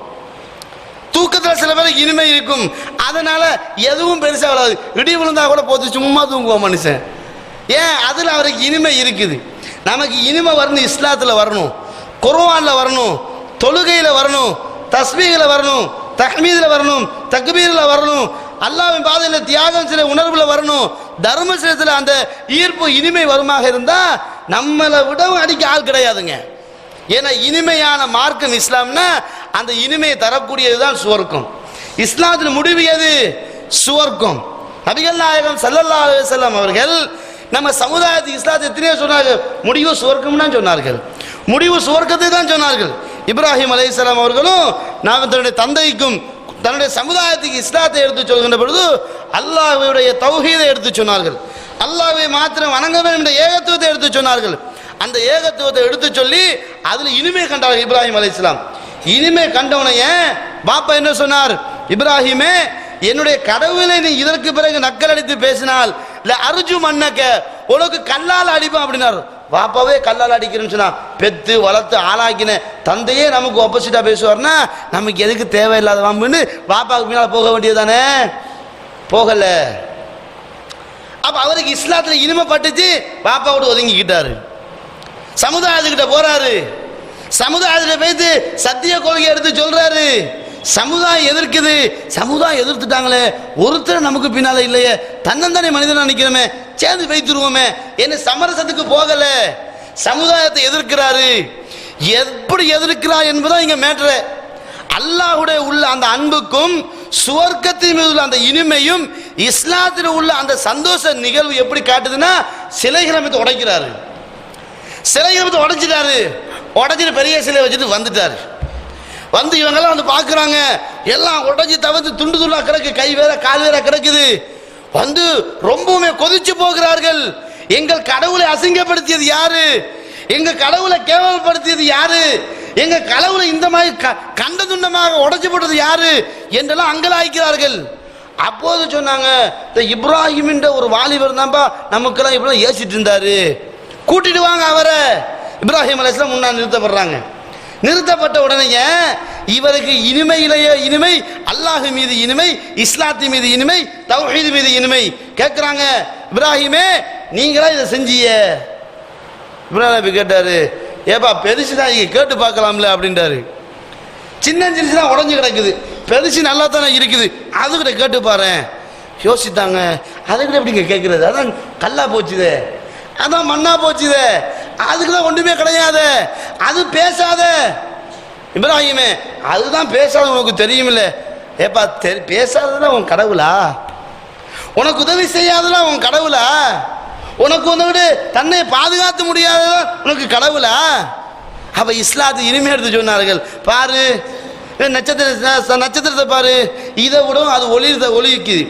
தூக்கத்தில் சில பேருக்கு இனிமை இருக்கும், அதனால எதுவும் பெருசாக வராது. இடி விழுந்தா கூட போது சும்மா தூங்குவோம் மனுஷன். ஏன்? அதில் அவருக்கு இனிமை இருக்குது. நமக்கு இனிமை வரணும், இஸ்லாத்தில் வரணும், குர்ஆனில் வரணும், தொழுகையில் வரணும், தஸ்பீஹில் வரணும், தஹ்மீதில் வரணும், தக்பீரில் வரணும், அல்லாஹ்வின் பாதையில் தியாகம் சில உணர்வில் வரணும், தர்மசீலத்தில் அந்த ஈர்ப்பு இனிமை வருமாக இருந்தால் நம்மளை விடவும் அடிக்க ஆள் கிடையாதுங்க. ஏன்னா இனிமையான மார்க்கம் இஸ்லாம்னா அந்த இனிமையை தரக்கூடியதுதான் சுவர்க்கம். இஸ்லாத்தின் முடிவு எது? சுவர்க்கம். நபிகள் நாயகம் ஸல்லல்லாஹு அலைஹி வஸல்லம் அவர்கள் நம்ம சமுதாயத்துக்கு இஸ்லாத்தை எத்தனையோ சொன்னார்கள், முடிவு சுவர்க்கம் தான் சொன்னார்கள், முடிவு சுவர்க்கத்தை தான் சொன்னார்கள். இப்ராஹிம் அலைஹிஸ்ஸலாம் அவர்களும் நாங்கள் தன்னுடைய தந்தைக்கும் தன்னுடைய சமுதாயத்துக்கு இஸ்லாத்தை எடுத்து சொல்கின்ற பொழுது அல்லாஹ்வுடைய தௌஹீதை எடுத்து சொன்னார்கள், அல்லாஹ்வை மாத்திரம் வணங்க வேண்டும் என்ற ஏகத்துவத்தை எடுத்து சொன்னார்கள். அந்த ஏகத்துவத்தை எடுத்து சொல்லி அதில் இனிமை கண்டார்கள் இப்ராஹிம் அலைஹிஸ்ஸலாம். இனிமை கண்டவனைய பாப்பா என்ன சொன்னார்? இப்ராஹிமே, என்னுடைய கடவுளை நீ இதற்கு பிறகு நக்கல் அடித்து பேசினால் அர்ஜு மன்னக்க, உனக்கு கல்லால் அடிப்பேன் அப்படின்னாரு. பாப்பாவே கல்லால் அடிக்கிறேன்னு சொன்னா, பெத்து வளர்த்து ஆளாக்கின தந்தையே நமக்கு ஆப்போசிட்டா பேசுவார்னா நமக்கு எதுக்கு தேவையில்லாத வாம்புன்னு பாப்பாவுக்கு பின்னால் போக வேண்டியதானே? போகல. அப்ப அவருக்கு இஸ்லாத்துல இனிமை பட்டுச்சு, பாப்பாவோட ஒதுங்கிக்கிட்டாரு, சமுதாயத்துக்கிட்ட போறாரு, சமுதாயத்தை போயிட்டு சத்திய கொள்கை எடுத்து சொல்றாரு. சமுதாயம் எதிர்க்குது, சமுதாயம் எதிர்த்துட்டாங்களே, ஒருத்தர் நமக்கு பின்னால இல்லையே, தன்னந்தானே மனிதனா நிக்கிறோமே, சேர்ந்து வைத்துருவோமே என்ன சமரசத்துக்கு போகல, சமுதாயத்தை எதிர்க்கிறாரு. எப்படி எதிர்க்கிறார் என்பதான் இங்க மேட்ரு. அல்லாஹ்வுடைய உள்ள அந்த அன்புக்கும் சுவர்க்கத்தின் மீது உள்ள அந்த இனிமையும் இஸ்லாத்தில் உள்ள அந்த சந்தோஷ நிகழ்வு எப்படி காட்டுதுன்னா, சிலைகளை மீது உடைக்கிறாரு, சிலைகளை மீது உடைச்சிட்டாரு, உடைச்சிட்டு பெரிய சிலை வச்சுட்டு வந்துட்டாரு. வந்து இவங்கெல்லாம் வந்து பார்க்குறாங்க, எல்லாம் உடஞ்சி தவிர்த்து துண்டு துண்டா கிடக்கு, கை வேற கால் வேற கிடக்குது. வந்து ரொம்பவுமே கொதிச்சு போகிறார்கள். எங்கள் கடவுளை அசிங்கப்படுத்தியது யாரு? எங்க கடவுளை கேவலப்படுத்தியது யாரு? எங்க கடவுளை இந்த மாதிரி கண்ட துண்டமாக உடைச்சு போட்டது யாரு என்றெல்லாம் அங்கலாய்க்கிறார்கள். அப்போது சொன்னாங்க, இந்த இப்ராஹிம் என்ற ஒரு வாலிபர் தான்ப்பா நமக்கெல்லாம் இப்படி ஏசிட்டு இருந்தாரு, கூட்டிட்டு வாங்க அவரை. இப்ராஹிம் அலைஹிஸ்ஸலாம் முன்னாடி நிறுத்தப்படுறாங்க. நிறுத்தப்பட்ட உடனே இவருக்கு இனிமையிலேயே இனிமை, அல்லாஹ் மீது இனிமை, இஸ்லாத்தின் மீது இனிமை, தௌஹீத் மீது இனிமை. கேட்கிறாங்க, இப்ராஹிமே நீங்களா இதை செஞ்சிய? இப்ராஹிம் நபி கேட்டாரு, ஏப்பா பெருசுதான் இங்க கேட்டு பார்க்கலாம்ல அப்படின்றாரு. சின்ன சின்னதான் உடஞ்சு கிடக்குது, பெருசு நல்லா தானே இருக்குது, அதுக்கிட்ட கேட்டு பாரு. யோசித்தாங்க, அதுக்கிட்ட எப்படிங்க கேட்கறது, அதான் கல்லா போச்சுதே, அதான் மண்ணா போச்சுதே, அதுக்குதான் ஒன்றுமே கிடையாது, அது பேசாத. இப்ராஹிமே, அதுதான் பேசாத உனக்கு தெரியுமில்ல. ஏப்பா பேசாததான் உன் கடவுளா? உனக்கு உதவி செய்யாததான் உன் கடவுளா? உனக்கு வந்து தன்னை பாதுகாத்து முடியாததான் உனக்கு கடவுளா? அப்ப இஸ்லாத்து இனிமே எடுத்து சொன்னார்கள். பாரு நட்சத்திரத்தை பாரு, இதை விட அது ஒளிக்குது.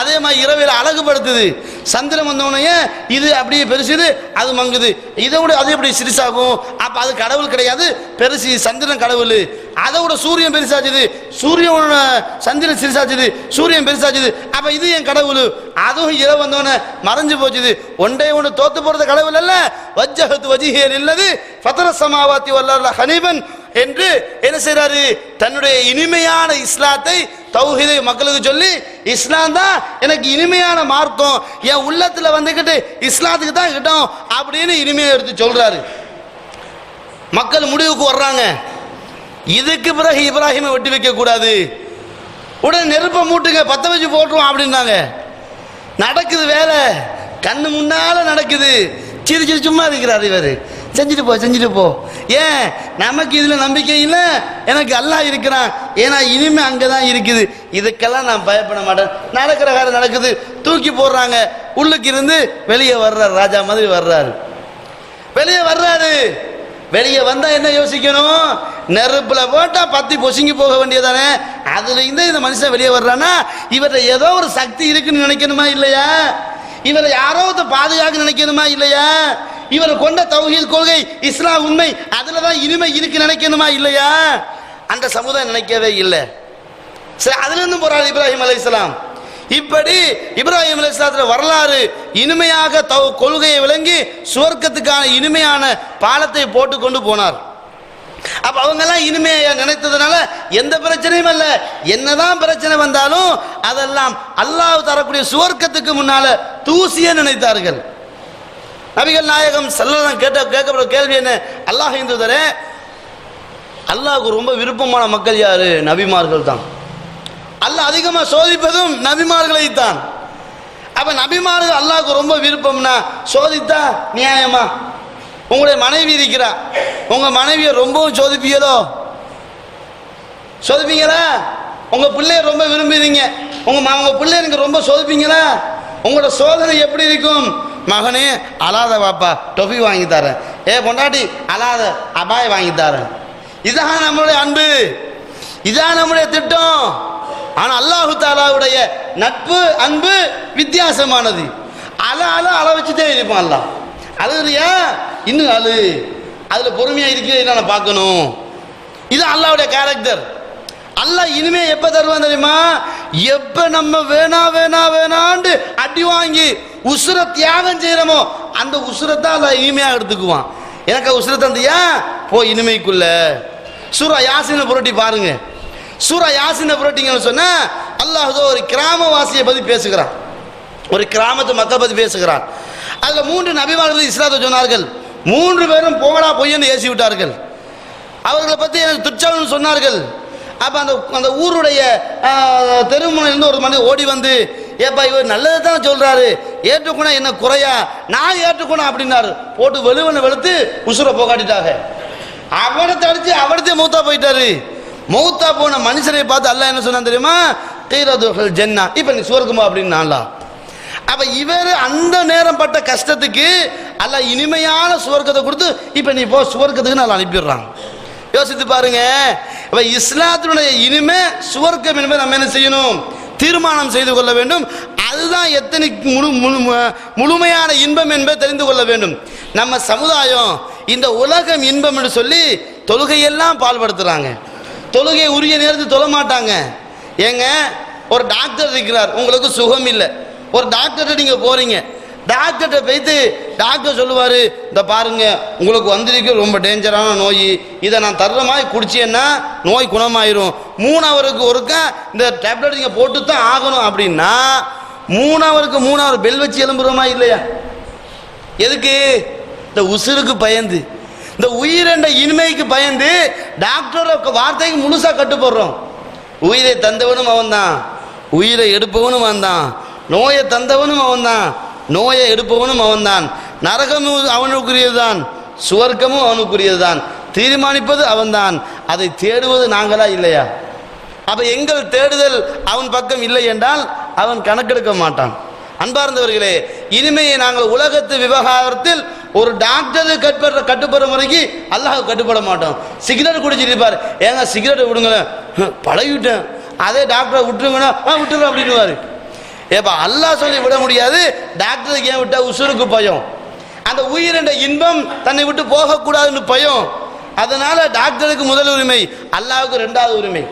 அதே மாதிரி இரவில் அழகுபடுத்துது. சந்திரன் வந்தோடனே இது அப்படியே பெருசுது, அது மங்குது, இதை விட அது எப்படி சிறுசாகும்? அப்ப அது கடவுள் கிடையாது, பெருசு சந்திரன் கடவுள். அதை விட சூரியன் பெருசாச்சுது, சூரியனோட சந்திரன் சிறுசாச்சுது, சூரியன் பெருசாச்சுது, அப்ப இது என் கடவுள். அதுவும் இரவு வந்தோடனே மறைஞ்சு போச்சுது. ஒன்றே ஒன்று தோத்து போறது கடவுள் அல்ல. வஜ்ஜஹத்து வஜ்ஹியல் இல்லது ஃபத்ர ஸமாவாத்தி வல் அர்த ஹனீஃபன் என்று என்ன செய்றாரு? தன்னுடைய இனிமையான இஸ்லாத்தை தௌஹீதை மக்களுக்கு சொல்லி, இஸ்லாம் தான் எனக்கு இனிமையான மார்க்கம், என் உள்ளத்துல வந்துகிட்டு இஸ்லாத்துக்கு தான் கிட்டும் அப்படின்னு இனிமையை எடுத்து சொல்றாரு. மக்கள் முடிவுக்கு வர்றாங்க, இதுக்கு பிறகு இப்ராஹிமை வெட்டி வைக்க கூடாது, உடனே நெருப்பை மூட்டுங்க, பத்த வச்சு போட்டுருவோம் அப்படின்னாங்க. நடக்குது வேலை, கண்ணு முன்னால நடக்குது. சிரிச்சு சும்மா இருக்கிறார் இவர். செஞ்சுட்டு போ. ஏன் நமக்கு இதுல நம்பிக்கை இல்லை, எனக்கு அல்லாஹ் இருக்கிறான், ஏன்னா இனிமே அங்கதான் இருக்குது, இதுக்கெல்லாம் நான் பயப்பட மாட்டேன். நடக்கிற காரியம் நடக்குது, தூக்கி போடுறாங்க. உள்ளுக்கு இருந்து வெளியே வர்றாரு, ராஜா மாதிரி வர்றாரு. வெளியே வர்றாரு. வெளியே வந்தா என்ன யோசிக்கணும்? நெருப்புல போட்டா பத்தி பொசுங்கி போக வேண்டியதானே. அதுல இருந்து இந்த மனுஷன் வெளியே வர்றானா, இவர்கிட்ட ஏதோ ஒரு சக்தி இருக்குன்னு நினைக்கணுமா இல்லையா? இவரை யாரோ பாதுகாக்க நினைக்கணுமா இல்லையா? இவர் கொண்ட தௌஹீத் கொள்கை இஸ்லாம் உண்மை, அதுலதான் இனிமை இருக்கு நினைக்கணுமா இல்லையா? அந்த சமுதாயம் நினைக்கவே இல்லை. சரி, அதுல இருந்து போறாரு இப்ராஹிம் அலைஹிஸ்ஸலாம். இப்படி இப்ராஹிம் அலைஹிஸ்ஸலாத்துல வரலாறு இனிமையாக கொள்கையை விளங்கி சுவர்க்கத்துக்கான இனிமையான பாலத்தை போட்டு கொண்டு போனார். அப்ப அவங்க எல்லாம் இனிமையா நினைத்ததுனால எந்த பிரச்சனையும் அல்ல. என்னதான் பிரச்சனை வந்தாலும் அதெல்லாம் அல்லாஹ் தரக்கூடிய சுவர்க்கத்துக்கு முன்னால தூசிய நினைத்தார்கள். நபிகள் நாயகம் ஸல்லல்லாஹு கேட்கப்பட்ட கேள்வி என்ன? அல்லாஹ் தூதரே, அல்லாஹ்வுக்கு ரொம்ப விருப்பமான மக்கள் யாரு? நபிமார்கள் தான். அல்லாஹ் அதிகமா சோதிப்பதும் நபிமார்களை தான். அப்ப நபிமார்கள் அல்லாஹ்வுக்கு ரொம்ப விருப்பம்னா சோதித்தா நியாயமா? உங்களுடைய மனைவி இருக்கிறா, உங்க மனைவியை ரொம்பவும் சோதிப்பீங்களோ? சோதிப்பீங்களா? உங்க பிள்ளைய ரொம்ப விரும்புறீங்க, உங்க பிள்ளைய நீங்க ரொம்ப சோதிப்பீங்களா? உங்களோட சோதனை எப்படி இருக்கும்? மகனே அலாத வாப்பா டொஃபி வாங்கி தரேன், பொண்டாட்டி அலாத அபாய் வாங்கி தரேன். இதான் நம்மளுடைய அன்பு, இதான் நம்முடைய திட்டம். ஆனா அல்லாஹு தாலாவுடைய நட்பு அன்பு வித்தியாசமானது. அல வச்சுட்டே இருப்பான் அல்லாஹ். அழுகுறியா? இன்னும் அழு, அதுல பொறுமையா இருக்கிற நான் பார்க்கணும். இது அல்லாஹ்வுடைய கேரக்டர். அல்லாஹ் இனிமே எப்ப தருவான் தெரியுமா? எப்ப நம்ம வேணாண்டு அடி வாங்கி உசுர தியாகம் செய்யறோமோ அந்த உசுரத்தான் அல்லாஹ் இனிமையா எடுத்துக்குவான். எனக்கு உசுர தந்தியா போ இனிமைக்குள்ள. சூரா யாசினை புரட்டி பாருங்க. சூரா யாசினை புரட்டிங்கன்னு சொன்னா அல்லாஹ் ஒரு கிராமவாசியை பத்தி பேசுகிறான், ஒரு கிராமத்து மக்கள் பத்தி பேசுகிறான். அதுல 3 நபிமார்கள் இஸ்லாத்தை சொன்னார்கள். 3 பேரும் போகடா பொய்யன்னு ஏசி விட்டார்கள். அவர்களை பத்தி எனக்கு துச்சவன் சொன்னார்கள். அப்ப அந்த ஊருடைய தெருமுனையிலிருந்து ஒரு மனிதன் ஓடி வந்து, ஏப்பா இவர் நல்லதை தான் சொல்றாரு, ஏற்றுக்கொண்டா என்ன குறையா? நான் ஏற்றுக்கொண்டா அப்படின்னாரு. போட்டு வெளுத்து உசுரை போகாட்டிட்டாங்க. அவனத்தை அடிச்சு அவனத்தே மௌத்தா போயிட்டாரு. மௌத்தா போன மனுஷனை பார்த்து அல்லாஹ் என்ன சொன்னா தெரியுமா? தீரதுல் ஜன்னா, இப்ப நீ சுவர்க்கமா அப்படின்னு நான்லாம். அப்ப இவர் அந்த நேரம் பட்ட கஷ்டத்துக்கு அல்லாஹ் இனிமையான சுவர்க்கத்தை கொடுத்து இப்ப நீ போ சுவர்க்கத்துக்கு நான் அனுப்பிடுறான். யோசித்து பாருங்க. இப்ப இஸ்லாத்தினுடைய இனிமை சுவர்க்கம் என்பதை நம்ம என்ன செய்யணும்? தீர்மானம் செய்து கொள்ள வேண்டும். அதுதான் எத்தனை முழுமையான இன்பம் என்பதை தெரிந்து கொள்ள வேண்டும். நம்ம சமுதாயம் இந்த உலகம் இன்பம் என்று சொல்லி தொழுகையெல்லாம் பால்படுத்துறாங்க. தொழுகை உரிய நேரத்தில் தொழ மாட்டாங்க. ஏங்க, ஒரு டாக்டர் இருக்கிறார், உங்களுக்கு சுகம் இல்லை, ஒரு டாக்டர்கிட்ட நீங்க போறீங்க. டாக்டர்கிட்ட போயிட்டு டாக்டர் சொல்லுவாரு, இந்த பாருங்க உங்களுக்கு வந்திருக்க ரொம்ப டேஞ்சரான நோய், இதை நான் தர்ற மாதிரி குடிச்சேன்னா நோய் குணமாயிரும், 3 ஹவருக்கு ஒருக்கா இந்த டேப்லெட் நீங்க போட்டு தான் ஆகணும் அப்படின்னா 3 ஹவருக்கு 3 ஹவர் பெல் வச்சு எழும்புறோமா இல்லையா? எதுக்கு? இந்த உசுருக்கு பயந்து, இந்த உயிரென்ற இனிமைக்கு பயந்து டாக்டர் வார்த்தைக்கு முழுசா கட்டுப்படுறோம். உயிரை தந்தவனும் அவன் தான், உயிரை எடுப்பவனும் அவன் தான், நோயை தந்தவனும் அவன் தான், நோயை எடுப்பவனும் அவன் தான், நரகமும் அவனுக்குரியதுதான், சுவர்க்கமும் அவனுக்குரியதுதான், தீர்மானிப்பது அவன்தான். அதை தேடுவது நாங்களா இல்லையா? அப்ப எங்கள் தேடுதல் அவன் பக்கம் இல்லை என்றால் அவன் கணக்கெடுக்க மாட்டான். அன்பார்ந்தவர்களே, இனிமையை நாங்கள் உலகத்து விவகாரத்தில் ஒரு டாக்டர் கட்டுப்படுற முறைக்கு அல்லாஹ் கட்டுப்பட மாட்டோம். சிகரெட் குடிச்சிட்டு இருப்பார், ஏங்க சிகரெட்டை விடுங்களேன், பழகிவிட்டேன், அதே டாக்டரை விட்டுருங்கன்னா விட்டுருவோம் அப்படின்னுவாரு. ஏப்பா அல்லாஹ் சொல்லி விட முடியாது, டாக்டருக்கு ஏன் விட்டா? உசுருக்கு பயம், அந்த உயிர் என்ற இன்பம் தன்னை விட்டு போகக்கூடாதுன்னு பயம். அதனால டாக்டருக்கு முதல் உரிமை, அல்லாஹ்வுக்கு இரண்டாவது உரிமை.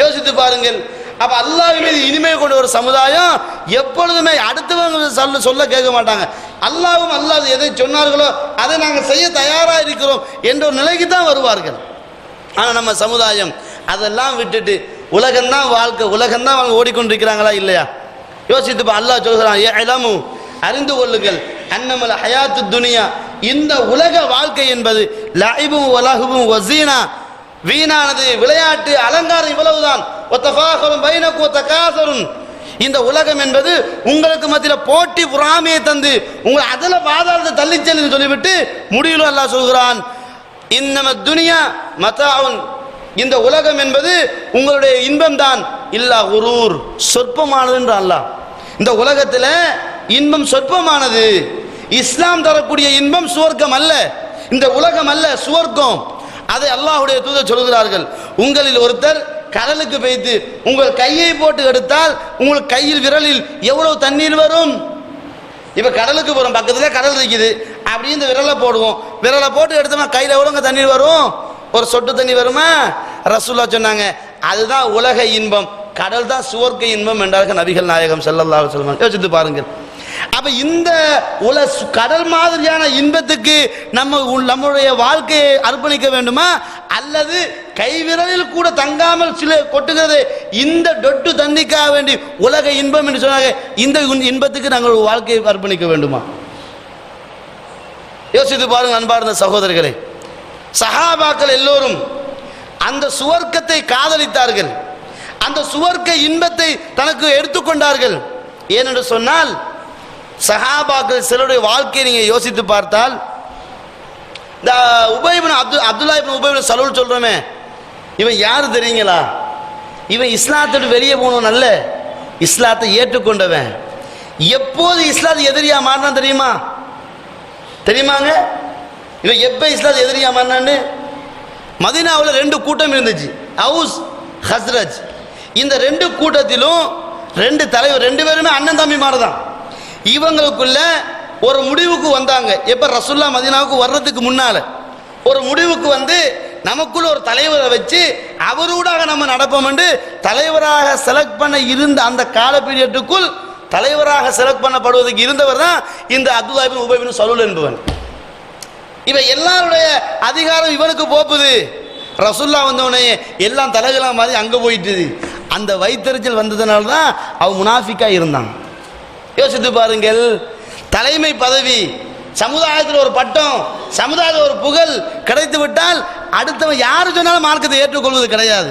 யோசித்து பாருங்கள். அப்ப அல்லாஹ் மீது இனிமை கொண்ட ஒரு சமுதாயம் எப்பொழுதுமே அடுத்தவங்க சொல்ல கேட்க மாட்டாங்க. அல்லாஹ்வும் அல்லாஹ் எதை சொன்னார்களோ அதை நாங்கள் செய்ய தயாராக இருக்கிறோம் என்ற ஒரு நிலைக்கு தான் வருவார்கள். ஆனால் நம்ம சமுதாயம் அதெல்லாம் விட்டுட்டு உலகம்தான் வாழ்க்கை, உலகம்தான் அவங்க ஓடிக்கொண்டிருக்கிறாங்களா இல்லையா? யோசித்து அல்லாஹ் சொல்கிறான், இளமு அறிந்து கொள்ளுங்கள், அன்னமல் ஹயாத்து துனியா, இந்த உலக வாழ்க்கை என்பது லைபும் வலஹுவும் வஸீனா, வீணானது, விளையாட்டு, அலங்காரம், இவ்வளவுதான். ஒத்தஃபாஹரும் பைனக்கும் ஒத்தகாஸரும், இந்த உலகம் என்பது உங்களுக்கு மத்தியில் போட்டி பொறாமையை தந்து உங்களை அதில் பாதாளத்தை தள்ளிச்சல் என்று சொல்லிவிட்டு முடிவில் அல்லாஹ் சொல்கிறான், இன்னம துனியா மதாவுன், இந்த உலகம் என்பது உங்களுடைய இன்பம் தான், இல்லா குரூர், சொற்பமானது என்று அல்லாஹ். இந்த உலகத்தில் இன்பம் சொற்பமானது. இஸ்லாம் தரக்கூடிய இன்பம் சுவர்க்கம் அல்ல, இந்த உலகம் அல்ல, சுவர்க்கம். அதை அல்லாஹ்வுடைய தூதர் சொல்கிறார்கள், உங்களில் ஒருத்தர் கடலுக்கு வைத்து உங்கள் கையை போட்டு எடுத்தால் உங்கள் கையில் விரலில் எவ்வளவு தண்ணீர் வரும்? இப்ப கடலுக்கு போறோம், பக்கத்துல கடல் இருக்குது, அப்படியே இந்த விரலை போடுவோம், விரலை போட்டு எடுத்தோம்னா கையில எவ்வளவு தண்ணீர் வரும்? ஒரு சொட்டு தண்ணி வருமா? ரசூலுல்லாஹ் சொன்னாங்க, அதுதான் உலக இன்பம், கடல் தான் சுவர்க்க இன்பம் என்றார்கள் நபிகள் நாயகம் ஸல்லல்லாஹு அலைஹி வஸல்லம். யோசித்து பாருங்கள். அப்ப இந்த கடல் மாதிரியான இன்பத்துக்கு நம்முடைய வாழ்க்கையை அர்ப்பணிக்க வேண்டுமா, அல்லது கைவிரலில் கூட தங்காமல் சில கொட்டுகிறது இந்த டொட்டு தண்ணிக்காக வேண்டி உலக இன்பம் என்று சொன்னாங்க, இந்த இன்பத்துக்கு நாங்கள் வாழ்க்கையை அர்ப்பணிக்க வேண்டுமா? யோசித்து பாருங்கள் அன்பார்ந்த சகோதரர்களே. சஹாபாக்கள் எல்லோரும் அந்த சுவர்க்கத்தை காதலித்தார்கள், அந்த சுவர்க்க இன்பத்தை தனக்கு எடுத்துக்கொண்டார்கள். ஏனென்று சொன்னால் சஹாபாக்கள் சிலருடைய வாழ்க்கையை நீங்க யோசித்து பார்த்தால், இந்த அப்துல்லா இப்னு உபை இப்னு சலூல் சொல்றோமே, இவன் யாரு தெரியுங்களா? இவன் இஸ்லாத்தோடு வெளியே போனவன் அல்ல, இஸ்லாத்தை ஏற்றுக்கொண்டவன். எப்போது இஸ்லாத்து எதிரியா மாறினான் தெரியுமா? தெரியுமாங்க? இவன் எப்ப இஸ்லாத்து எதிரியா மாறினான்னு? மதீனாவில் 2 கூட்டம் இருந்துச்சு, அவுஸ் ஹஸ்ரஜ். இந்த 2 கூட்டத்திலும் 2 தலைவர், 2 பேருமே அண்ணன் தம்பி மாதிரிதான். இவங்களுக்குள்ள ஒரு முடிவுக்கு வந்தாங்க. எப்ப ரசூலுல்லாஹ் மதீனாவுக்கு வர்றதுக்கு முன்னால ஒரு முடிவுக்கு வந்து நமக்குள்ள ஒரு தலைவரை வச்சு அவரோடாக நம்ம நடப்போம் என்று தலைவராக செலக்ட் பண்ண இருந்த அந்த கால பீரியட்டுக்குள் தலைவராக செலக்ட் பண்ணப்படுவதற்கு இருந்தவர் தான் இந்த அப்துல்லா இப்னு உபை இப்னு சலூல் என்பவன். இவன் எல்லாருடைய அதிகாரம் இவனுக்கு போப்புது. ரசூலுல்லாஹ் வந்தவனே எல்லாம் தலைகளா மாதிரி அங்க போயிட்டு அந்த வைத்தறிச்சல் வந்ததுனால தான் அவன் முனாஃபிக்கா இருந்தான். யோசித்து பாருங்கள். தலைமை பதவி, சமுதாயத்தில் ஒரு பட்டம், சமுதாயத்தில் ஒரு புகழ் கிடைத்து விட்டால் அடுத்தவன் யாரு சொன்னாலும் மார்க்கத்தை ஏற்றுக்கொள்வது கிடையாது.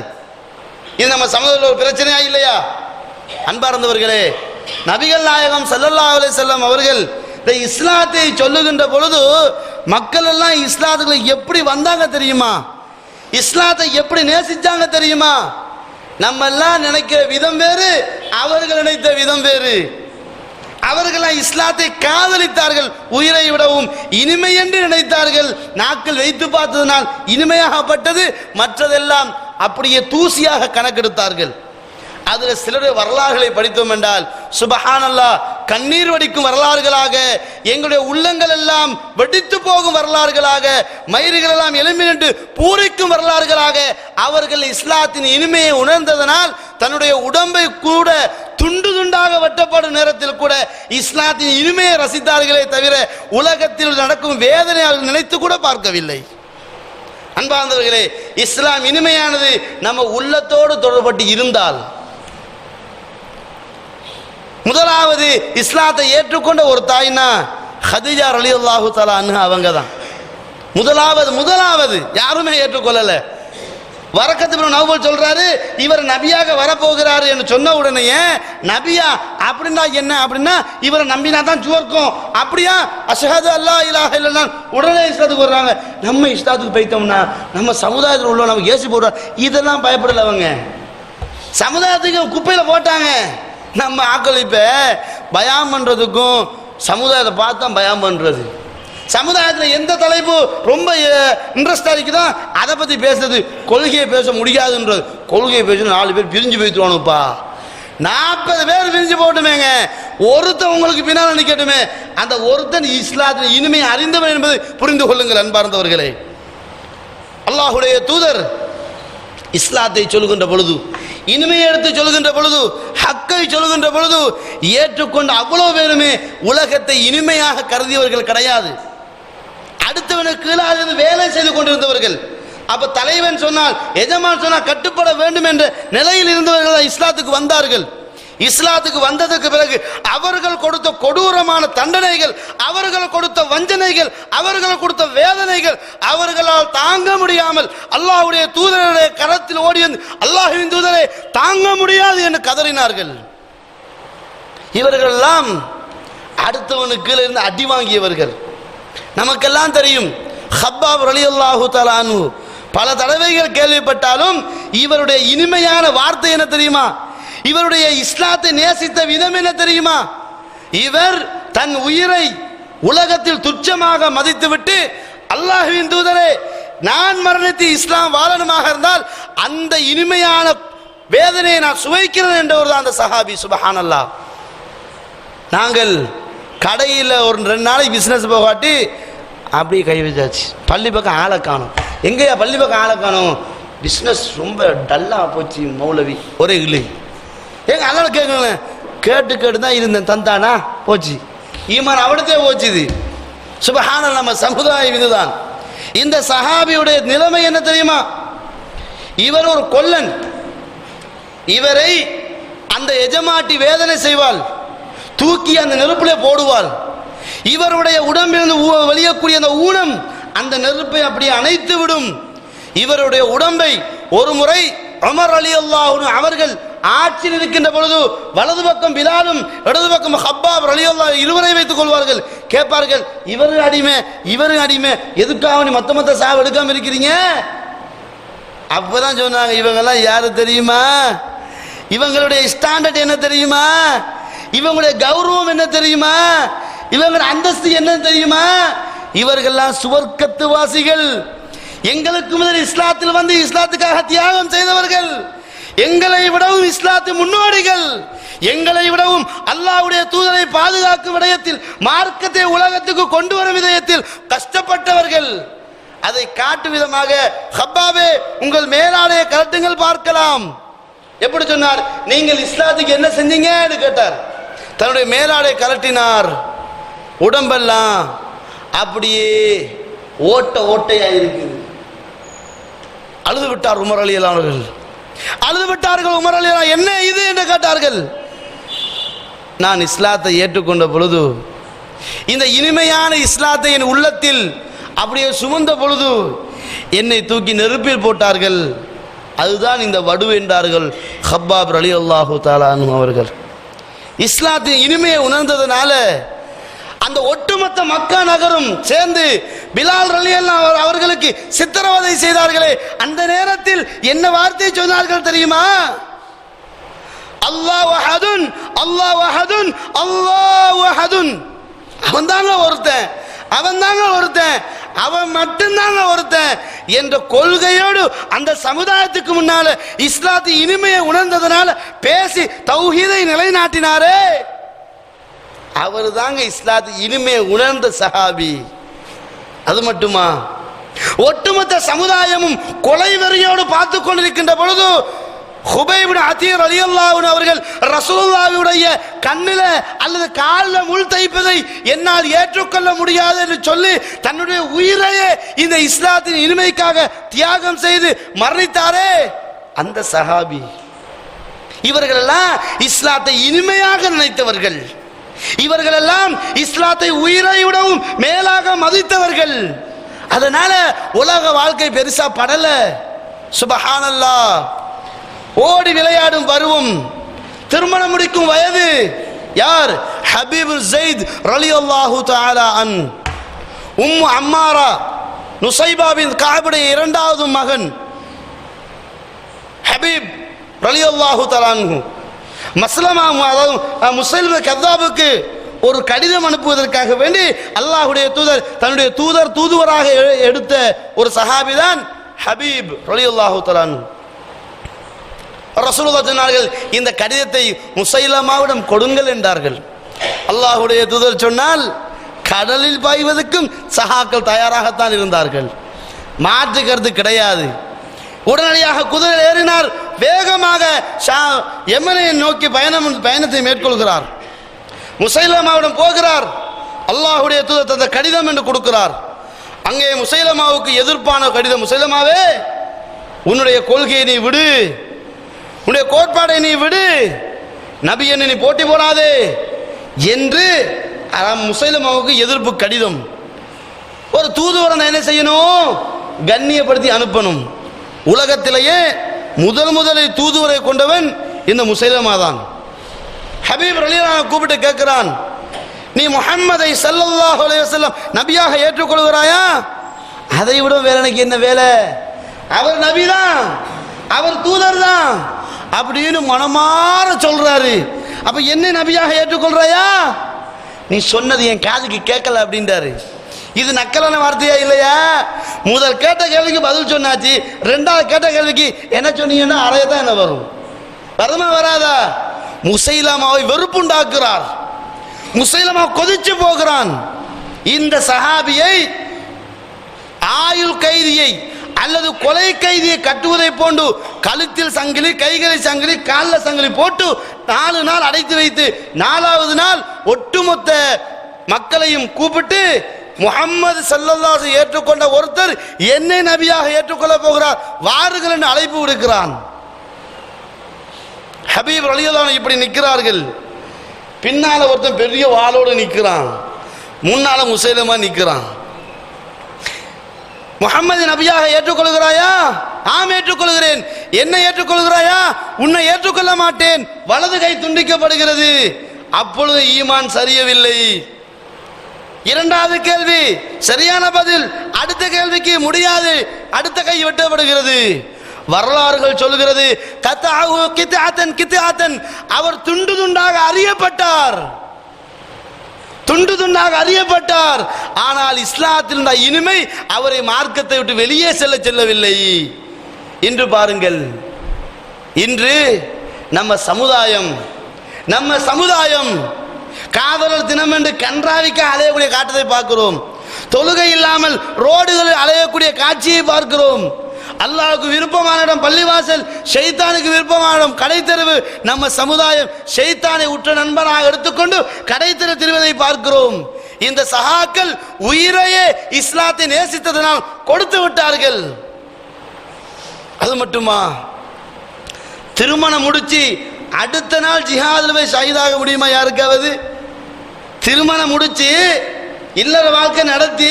இது நம்ம சமுதாயத்தில் ஒரு பிரச்சனையா இல்லையா? அன்பார்ந்தவர்களே, நபிகள் நாயகம் ஸல்லல்லாஹு அலைஹி வஸல்லம் அவர்கள் இந்த இஸ்லாத்தை சொல்லுகின்ற பொழுது மக்கள் எல்லாம் இஸ்லாத்துக்குள்ள எப்படி வந்தாங்க தெரியுமா? இஸ்லாத்தை எப்படி நேசிச்சாங்க தெரியுமா? நம்ம எல்லாம் நினைக்கிற விதம் வேறு, அவர்கள் நினைத்த விதம் வேறு. அவர்கள் இஸ்லாத்தை காதலித்தார்கள், உயிரை விடவும் இனிமை என்று நினைத்தார்கள். நாட்கள் வைத்து பார்த்ததனால் இனிமையாகப்பட்டது, மற்றதெல்லாம் அப்படியே தூசியாக கணக்கெடுத்தார்கள். அதில் சிலருடைய வரலாறுகளை படித்தோம் என்றால் சுபஹானல்லாஹ், கண்ணீர் வடிக்கும் வரலாறுகளாக, எங்களுடைய உள்ளங்கள் எல்லாம் வெடித்து போகும் வரலாறுகளாக, மயிர்கள் எல்லாம் எழும்பி நின்று பூரிக்கும் வரலாறுகளாக அவர்கள் இஸ்லாத்தின் இனிமையை உணர்ந்ததனால் தன்னுடைய உடம்பை கூட துண்டு துண்டாக வெட்டப்படும் நேரத்தில் கூட இஸ்லாத்தின் இனிமையை ரசித்தார்களே தவிர உலகத்தில் நடக்கும் வேதனை அவர்கள் நினைத்து கூட பார்க்கவில்லை. அன்பார்ந்தவர்களே, இஸ்லாம் இனிமையானது நம்ம உள்ளத்தோடு தொடர்பட்டு இருந்தால். முதலாவது இஸ்லாத்தை ஏற்றுக்கொண்ட ஒரு தாய்னா ஹதீஜா ரலியல்லாஹு தஆலா அன்ஹா அவங்க தான் முதலாவது யாருமே ஏற்றுக்கொள்ளல. வரக்கத் இப்னு நௌஃபல் சொல்றாரு, இவர் நபியாக வரப்போகிறாரு என்று சொன்ன உடனே, நபியா அப்படின்னா என்ன அப்படின்னா இவரை நம்பினா தான் சுவர்க்கம் அப்படியா, அஷ்ஹது அல்லா இலாஹ இல்லல்லாஹ் உடனே இஸ்லாத்துக்கு வர்றாங்க. நம்ம இஸ்லாத்துக்கு போய்த்தோம்னா நம்ம சமுதாயத்தில் உள்ள நமக்கு ஏசி போடுறோம், இதெல்லாம் பயப்படல. அவங்க சமுதாயத்துக்கு குப்பையில போட்டாங்க. நம்ம ஆக்கள் இப்ப பயான் பண்றதுக்கும் சமுதாயத்தை பார்த்து தான் பயான் பண்றது. சமுதாயத்தில் எந்த தலைப்பு ரொம்ப இன்ட்ரெஸ்டாக இருக்குதோ அதை பற்றி பேசுறது, கொள்கையை பேச முடியாதுன்றது. கொள்கையை பேச 4 பேர் பிரிஞ்சு போய்த்துவானுப்பா, 40 பேர் பிரிஞ்சு போட்டுமேங்க, ஒருத்தன் உங்களுக்கு பின்னால் நிற்கட்டுமே, அந்த ஒருத்தன் இஸ்லாத்தின் இனிமை அறிந்தவன் என்பதை புரிந்து கொள்ளுங்கள் அன்பார்ந்தவர்களே. அல்லாஹுடைய தூதர் இஸ்லாத்தை சொல்லுகின்ற பொழுது, இனிமையை எடுத்து சொல்லுகின்ற பொழுது, ஹக்கை சொல்லுகின்ற பொழுது ஏற்றுக்கொண்டு அவ்வளவு பேருமே உலகத்தை இனிமையாக கருதியவர்கள் கிடையாது. அடுத்தவனுக்கு கீழாக வேலை செய்து கொண்டிருந்தவர்கள். அப்ப தலைவன் சொன்னால், எஜமான் சொன்னால் கட்டுப்பட வேண்டும் என்ற நிலையில் இருந்தவர்கள் இஸ்லாத்துக்கு வந்தார்கள். இஸ்லாத்துக்கு வந்ததற்கு பிறகு அவர்கள் கொடுத்த கொடூரமான தண்டனைகள், அவர்கள் கொடுத்த வஞ்சனைகள், அவர்கள் கொடுத்த வேதனைகள் அவர்களால் தாங்க முடியாமல் அல்லாஹ்வுடைய தூதருடைய கரத்தில் ஓடி வந்து, அல்லாஹ்வின் தூதரை தாங்க முடியாது என்று கதறினார்கள். இவர்கள் எல்லாம் அடுத்தவனுக்கு கீழே இருந்து அடி வாங்கியவர்கள். நமக்கெல்லாம் தெரியும், ஹப்பாப் ரலியல்லாஹு தஆலா அன்ஹு பல தடவைகள் கேள்விப்பட்டாலும் இவருடைய இனிமையான வார்த்தை என்ன தெரியுமா? இவருடைய இஸ்லாத்தை நேசித்த விதம் என்ன தெரியுமா? இவர் தன் உயிரை உலகத்தில் துச்சமாக மதித்துவிட்டு, அல்லாஹ்வின் தூதரே நான் மரணித்து இஸ்லாம் வாழணுமாக இருந்தால் அந்த இனிமையான வேதனையை நான் சுவைக்கிறேன் என்றவர் தான் அந்த சஹாபி. சுப்ஹானல்லாஹ். நாங்கள் கடையில் ஒரு 2 நாளைக்கு பிஸ்னஸ் போகாட்டி அப்படியே கை வச்சாச்சு, பள்ளி பக்கம் ஆளை காணும். எங்கேயா பள்ளி பக்கம் ஆளை காணும்? பிஸ்னஸ் ரொம்ப டல்லாக போச்சு மௌலவி, ஒரே இல்லை. எங்க அதனால கேட்கல, கேட்டு தான் இருந்தேன், தந்தானா போச்சு, ஈமான் அவனத்தே போச்சுது. சுப்ஹானல்லாஹ். நம்ம சமுதாயம் இதுதான். இந்த சஹாபியுடைய நிலைமை என்ன தெரியுமா? இவர் ஒரு கொல்லன். இவரை அந்த எஜமாட்டி வேதனை செய்வாள், தூக்கி அந்த நெருப்பிலே போடுவாள். இவருடைய உடம்பிலிருந்து வெளியக்கூடிய அந்த ஊனம் அந்த நெருப்பை அப்படியே அணைத்து விடும். இவருடைய உடம்பை ஒரு முறை உமர் ரலியல்லாஹு அன்ஹு அவர்கள் ஆட்சியில் இருக்கின்ற பொழுது வலது பக்கம் பிலாலும் இடது பக்கம் ஹப்பாப் ரலியல்லாஹு இருவரை வைத்துக் கொள்வார்கள். கேட்பார்கள், இவரு அடிமை இவரு அடிமை, எதுக்காக நீ மொத்த சாவு எடுக்காம இருக்கிறீங்க? அப்பதான் சொன்னாங்க, இவங்கெல்லாம் யாரு தெரியுமா? இவங்களுடைய ஸ்டாண்டர்ட் என்ன தெரியுமா? இவங்களுடைய கௌரவம் என்ன தெரியுமா? இவங்களுடைய அந்தஸ்து என்ன தெரியுமா? இவர்கள்லாம் சுவர்க்கத்து வாசிகள். எங்களுக்கு முதல் இஸ்லாத்தில் வந்து இஸ்லாத்துக்காக தியாகம் செய்தவர்கள், எங்களை விடவும் இஸ்லாத்து முன்னோடிகள், எங்களை விடவும் அல்லாஹ்வுடைய தூதரை பாதுகாக்கும் விடயத்தில், மார்க்கத்தை உலகத்துக்கு கொண்டு வரும் விடயத்தில் கஷ்டப்பட்டவர்கள். அதை காட்டும் விதமாக, ஹப்பாபே உங்கள் மேலாடைய கரட்டுங்கள் பார்க்கலாம். எப்படி சொன்னார்? நீங்கள் இஸ்லாத்துக்கு என்ன செஞ்சீங்க கேட்டார். தன்னுடைய மேலாடை கலட்டினார். உடம்பெல்லாம் அப்படியே ஓட்டையா இருக்குது. அழுது விட்டார் உமர் ரலியல்லாஹு அவர்கள். அழுது விட்டார்கள் உமர் ரலியல்லாஹு. என்ன இது என்று கேட்டார்கள். நான் இஸ்லாத்தை ஏற்றுக்கொண்ட பொழுது, இந்த இனிமையான இஸ்லாத்தை என் உள்ளத்தில் அப்படியே சுமந்த பொழுது என்னை தூக்கி நெருப்பில் போட்டார்கள். அதுதான் இந்த வடு என்றார்கள் ஹப்பாப் ரலியல்லாஹு தஆலா அன்ஹு அவர்கள். இஸ்லாத்தின் இனிமையை உணர்ந்ததனால அந்த ஒட்டுமொத்த மக்கா நகரும் சேர்ந்து பிலால் ரலியல்லாஹு அவர்களுக்கு சித்திரவதை செய்தார்களே, அந்த நேரத்தில் என்ன வார்த்தை சொன்னார்கள் தெரியுமா? அல்லாஹு அஹதுன் அல்லாஹு அஹதுன் அல்லாஹு அஹதுன். அவன் தாங்க ஒருத்தன், அவன் மட்டும்தாங்க ஒருத்தன் என்ற கொள்கையோடு அந்த சமுதாயத்துக்கு முன்னால இஸ்லாத்து இனிமையை உணர்ந்ததனால பேசி தௌஹீதை நிலைநாட்டினாரே, அவர் தாங்க இஸ்லாத்து இனிமையை உணர்ந்த சஹாபி. அது மட்டுமா, ஒட்டுமொத்த சமுதாயமும் கொலை வெறியோடு பார்த்து கொண்டிருக்கின்ற பொழுது ஹுபைப் இப்னு அதீர் ரலியல்லாஹு அன்ஹு அவர்கள் ரசூலுல்லாஹ்வுடைய கண்ணில அல்லது காலில் முள் தைப்பதை என்னால் ஏற்றுக்கொள்ள முடியாது என்று சொல்லி தன்னுடைய உயிரையே இந்த இஸ்லாத்தின் இனிமைக்காக தியாகம் செய்து மரணித்தாரே அந்த சஹாபி. இவர்கள் எல்லாம் இஸ்லாத்தை இனிமையாக நினைத்தவர்கள், இவர்கள் எல்லாம் இஸ்லாத்தை உயிரை விடவும் மேலாக மதித்தவர்கள். அதனால உலக வாழ்க்கை பெருசா படல. சுபஹானல்லாஹ். ஓடி விளையாடும் பருவம், திருமணம் முடிக்கும் வயது. யார்? ஹபீப் ஸைத் ரலியல்லாஹு தஆலா அன். உம்மு அம்மாரா நுசைபா பின் கஅபுடைய இரண்டாவது மகன் ஹபீப் ரலியல்லாஹு தஆலா அன்ஹு மஸ்லமா, அதாவது முஸைலிமா கذாபுக்கு ஒரு கடிதம் அனுப்புவதற்காக வேண்டி அல்லாஹ்வுடைய தூதர் தன்னுடைய தூதுவராக எடுத்த ஒரு சஹாபி தான் ஹபீப் ரலியல்லாஹு தஆலா அன்ஹு. ரசூலுல்லாஹ் சொன்னார்கள், இந்த கடிதத்தை முஸைலமாவிடம் கொடுங்கள் என்றார்கள். அல்லாஹ்வுடைய தூதர் சொன்னால், கடலில் பாய்வதற்கும் சஹாக்கள் தயாராகத்தான் இருந்தார்கள், மாற்று கருத்து கிடையாது. உடனடியாக குதிரை ஏறினார், வேகமாக யமனை நோக்கி பயணத்தை மேற்கொள்கிறார். முஸைலமாவிடம் போகிறார். அல்லாஹ்வுடைய தூதர் தந்த கடிதம் என்று கொடுக்கிறார். அங்கே முஸைலமாவுக்கு எதிர்ப்பான கடிதம். முஸைலமாவே, உன்னுடைய கொள்கையை நீ விடு, உன்னுடைய கோட்பாடை நீ விடு, நபி என்ன நீ போட்டி போடாதே என்று முஸைலமாவுக்கு எதிர்ப்பு கடிதம். ஒரு தூதுவரனை என்ன செய்யணும்? கண்ணியப்படுத்தி அனுப்பணும். உலகத்திலேயே முதலில் தூதுவரை கொண்டவன் இந்த முஸைலமா தான். ஹபீப் ரலியல்லாஹு கூப்பிட்டு கேட்கிறான், நீ முஹம்மதை ஸல்லல்லாஹு அலைஹி வஸல்லம் நபியாக ஏற்றுக்கொள்கிறாயா? அதை விட வேற எனக்கு என்ன வேலை? அவர் நபி தான், அவர் தூதர் தான் அப்படின்னு மனமாற சொல்றாரு. அப்ப என்ன நபியாக ஏற்றுக்கொள்றாயா? நீ சொன்னது என் காதுக்கு கேட்கல அப்படின்றாரு. இது நக்கலான வார்த்தையா இல்லையா? முதல் கேட்ட கேள்விக்கு பதில் சொன்னாச்சு, ரெண்டாவது கேட்ட கேள்விக்கு என்ன சொன்னீங்கன்னா அறையதான் என்ன வரும்? வருமா வராதா? முஸைலமாவை வெறுப்புண்டாக்குறார். முஸைலமா கொதிச்சு போகிறான். இந்த சஹாபியை ஆயுள் கைதியை அல்லது கொலை கைதியை கட்டுவதை போன்று கழுத்தில் சங்கிலி, கைகளில் சங்கிலி, காலில் சங்கிலி போட்டு 4 நாள் அடைத்து வைத்து 4வது நாள் ஒட்டுமொத்த மக்களையும் கூப்பிட்டு, முஹம்மது ஸல்லல்லாஹு அலைஹி வஸல்லம் ஏற்றுக்கொண்ட ஒருத்தர் என்னை நபியாக ஏற்றுக்கொள்ள போகிறார், வாருங்கள் என்று அழைப்பு விடுக்கிறான். ஹபீப் ரலியல்லாஹு அன்ஹு இப்படி நிற்கிறார்கள். பின்னால ஒருத்தன் பெரிய வாளோடு நிற்கிறான், முன்னால முஸைலமா நிற்கிறான். முஹம்மது நபியாக ஏற்றுக்கொள்கிறாயா? ஆம் ஏற்றுக்கொள்கிறேன். என்னை ஏற்றுக்கொள்கிறாயா? உன்னை ஏற்றுக்கொள்ள மாட்டேன். வலது கை துண்டிக்கப்படுகிறது. அப்பொழுது ஈமான் சரியவில்லை. இரண்டாவது கேள்வி சரியான பதில், அடுத்த கேள்விக்கு முடியாது, அடுத்த கை வெட்டப்படுகிறது. வரலாறுகள் சொல்கிறது, அவர் துண்டு துண்டாக அறியப்பட்டார், துண்டு துண்டாக அறியப்பட்டார். ஆனால் இஸ்லாத்தில் இனிமை அவரை மார்க்கத்தை விட்டு வெளியே செல்லவில்லை. இன்று பாருங்கள், இன்று நம்ம சமுதாயம் காதலர் தினம் என்று கன்றாவிக்க அலையக்கூடிய காட்டத்தை பார்க்கிறோம். தொழுகை இல்லாமல் ரோடுகளில் அலையக்கூடிய காட்சியை பார்க்கிறோம். அல்லாஹ்வுக்கு விருப்பமான இடம் பள்ளிவாசல், ஷைத்தானுக்கு விருப்பமான இடம் கடை தெருவு. நம்ம சமுதாயம் ஷைத்தானை உற்ற நண்பனாக எடுத்துக்கொண்டு கடை தெரு திரிவதை பார்க்கிறோம். இந்த சஹாக்கள் உயிரையே இஸ்லாத்தை நேசித்ததனால் கொடுத்து விட்டார்கள். அது மட்டுமா, திருமணம் முடிச்சு அடுத்த நாள் ஜிஹாதில் போய் ஷஹீதாக முடியுமா யாருக்காவது? திருமணம் முடிச்சு இல்லற வாழ்க்கை நடத்தி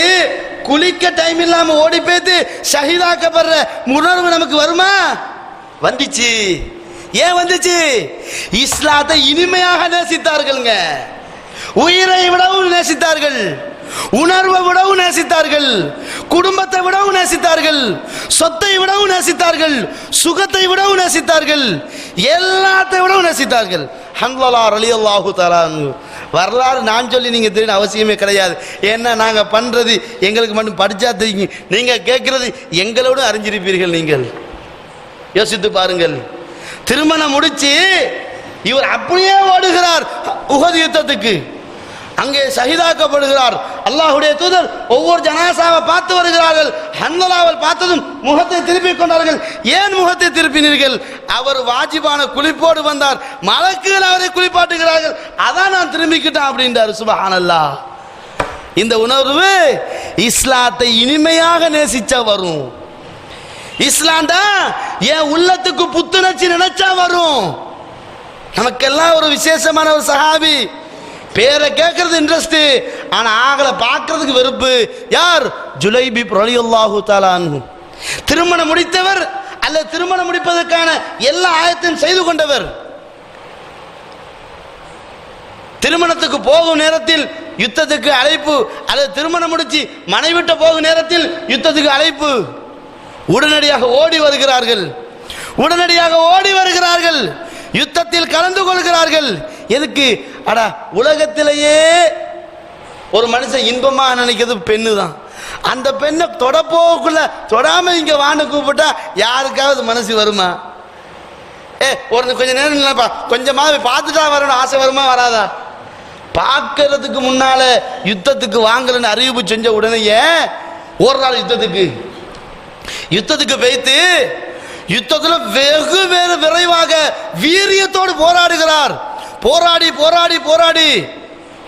குளிக்க டைம் இல்லாம ஓடி போய்த்து ஷஹீதாக்கப்படுற உணர்வு நமக்கு வருமா? வந்துச்சு. ஏன் வந்துச்சு? இஸ்லாத்தை இனிமையாக நேசித்தார்கள்ங்க. உயிரை விடவும் நேசித்தார்கள், உணர்வை விடவும் நேசித்தார்கள், குடும்பத்தை விடவும் நேசித்தார்கள், சொத்தை விடவும் நேசித்தார்கள், சுகத்தை விடவும் நேசித்தார்கள், எல்லாத்தை விடவும் நேசித்தார்கள். ஹன்லலா ரலியல்லாஹு தஆலா அன்ஹு வரலாறு நான் சொல்லி நீங்க தெரியும் அவசியமே கிடையாது. ஏன்னா நாங்க பண்றது எங்களுக்கு மட்டும் படிச்சா தெரியும், நீங்க கேட்கறது எங்களோட அறிஞ்சிருப்பீர்கள். நீங்கள் யோசித்து பாருங்கள். திருமணம் முடிச்சு இவர் அப்படியே ஓடுகிறார் உஹது யுத்தத்துக்கு, அங்கே ஷஹீதாக்கப்படுகிறார். அல்லாஹ்வுடைய தூதர் ஒவ்வொரு ஜனாசாவை பார்த்து வருகிறார்கள். ஹன்லலாவை பார்த்ததும் முகத்தை திருப்பிக் கொண்டார்கள். ஏன் முகத்தை திருப்பினீர்கள்? அவர் வாஜிபான குளிப்போடு வந்தார், மலக்குகள் அவரை குளிப்பாட்டுகிறார்கள், அதான் நான் திரும்பிக்கிட்டேன் அப்படின்றார். சுப்ஹானல்லாஹ். இந்த உணர்வு இஸ்லாத்தை இனிமையாக நேசிச்சா வரும். இஸ்லாம்டா என் உள்ளத்துக்கு புத்துணர்ச்சி நினைச்சா வரும். நமக்கெல்லாம் ஒரு விசேஷமான ஒரு சஹாபி, பேரை கேட்கறது இன்ட்ரெஸ்ட், ஆனா ஆகல பார்க்கறதுக்கு வெறுப்பு. யார்? ஜுலைபிப் ரலியல்லாஹு தஆலா அன்ஹு. திருமணம் முடித்தவர் அல்லது திருமணம் முடிப்பதற்கான எல்லா ஆயத்தையும் செய்து கொண்டவர். திருமணத்துக்கு போகும் நேரத்தில் யுத்தத்துக்கு அழைப்பு, அல்லது திருமணம் முடிச்சு மனைவிட்ட போகும் நேரத்தில் யுத்தத்துக்கு அழைப்பு, உடனடியாக ஓடி வருகிறார்கள். உடனடியாக ஓடி வருகிறார்கள், யுத்தத்தில் கலந்து கொள்கிறார்கள். எதுக்கு? அடா, உலகத்திலேயே ஒரு மனுஷன் இன்பமா நினைக்கிறது பெண்ணு தான். அந்த பெண்ணை தொடப்போக்குள்ள தொடாம இங்க வான்னு கூப்பிட்டா யாருக்காவது மனசு வருமா? ஒரு கொஞ்ச நேரம் இல்லப்பா, கொஞ்சமாவே பார்த்துட்டா வரணும் ஆசை வருமா வராதா? பார்க்கறதுக்கு முன்னால யுத்தத்துக்கு வாங்கலன்னு அறிவிப்பு செஞ்ச உடனே ஒரு நாள் யுத்தத்துக்கு வைத்து யுத்தத்தில் வெகு வேறு விரைவாக வீரியத்தோடு போராடுகிறார். போராடி போராடி போராடி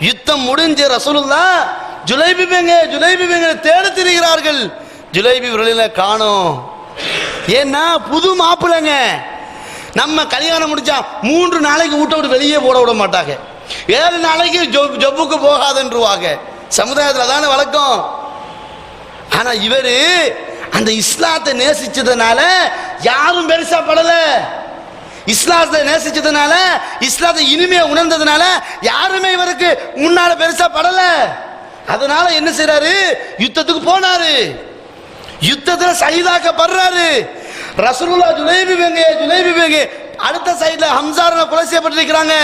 யுத்தம் முடிஞ்ச ரசூலுல்லாஹ் ஜுலைபிபேங்க தேடி திரிகிறார்கள். ஜுலைபி விரலில காணோம். ஏன்னா புது மாப்பிள்ளைங்க, நம்ம கல்யாணம் முடிச்சா 3 நாளைக்கு வீட்டை விட்டு வெளியே போட விட மாட்டாங்க, 7 நாளைக்கு ஜப்புக்கு போகாதுன்றுவாங்க. சமுதாயத்தில் தானே வழக்கம். ஆனா இவரு அந்த இஸ்லாத்தை நேசிச்சதுனால யாரும் பெருசா படல. இஸ்லாத்தை நேசிச்சதுனால, இஸ்லாத்தை இனிமையா உணர்ந்ததுனால யாருமே இவருக்கு முன்னால பெருசா படல. அதனால என்ன செய்யறாரு? யுத்தத்துக்கு போனாரு, யுத்தத்துல ஷஹீதாக்கப்படுறாரு. ரசூலுல்லாஹ் ஜுலைபிபேங்க அடுத்த சைடுல ஹம்சாரன கொலை செய்யப்பட்டிருக்கிறாங்க,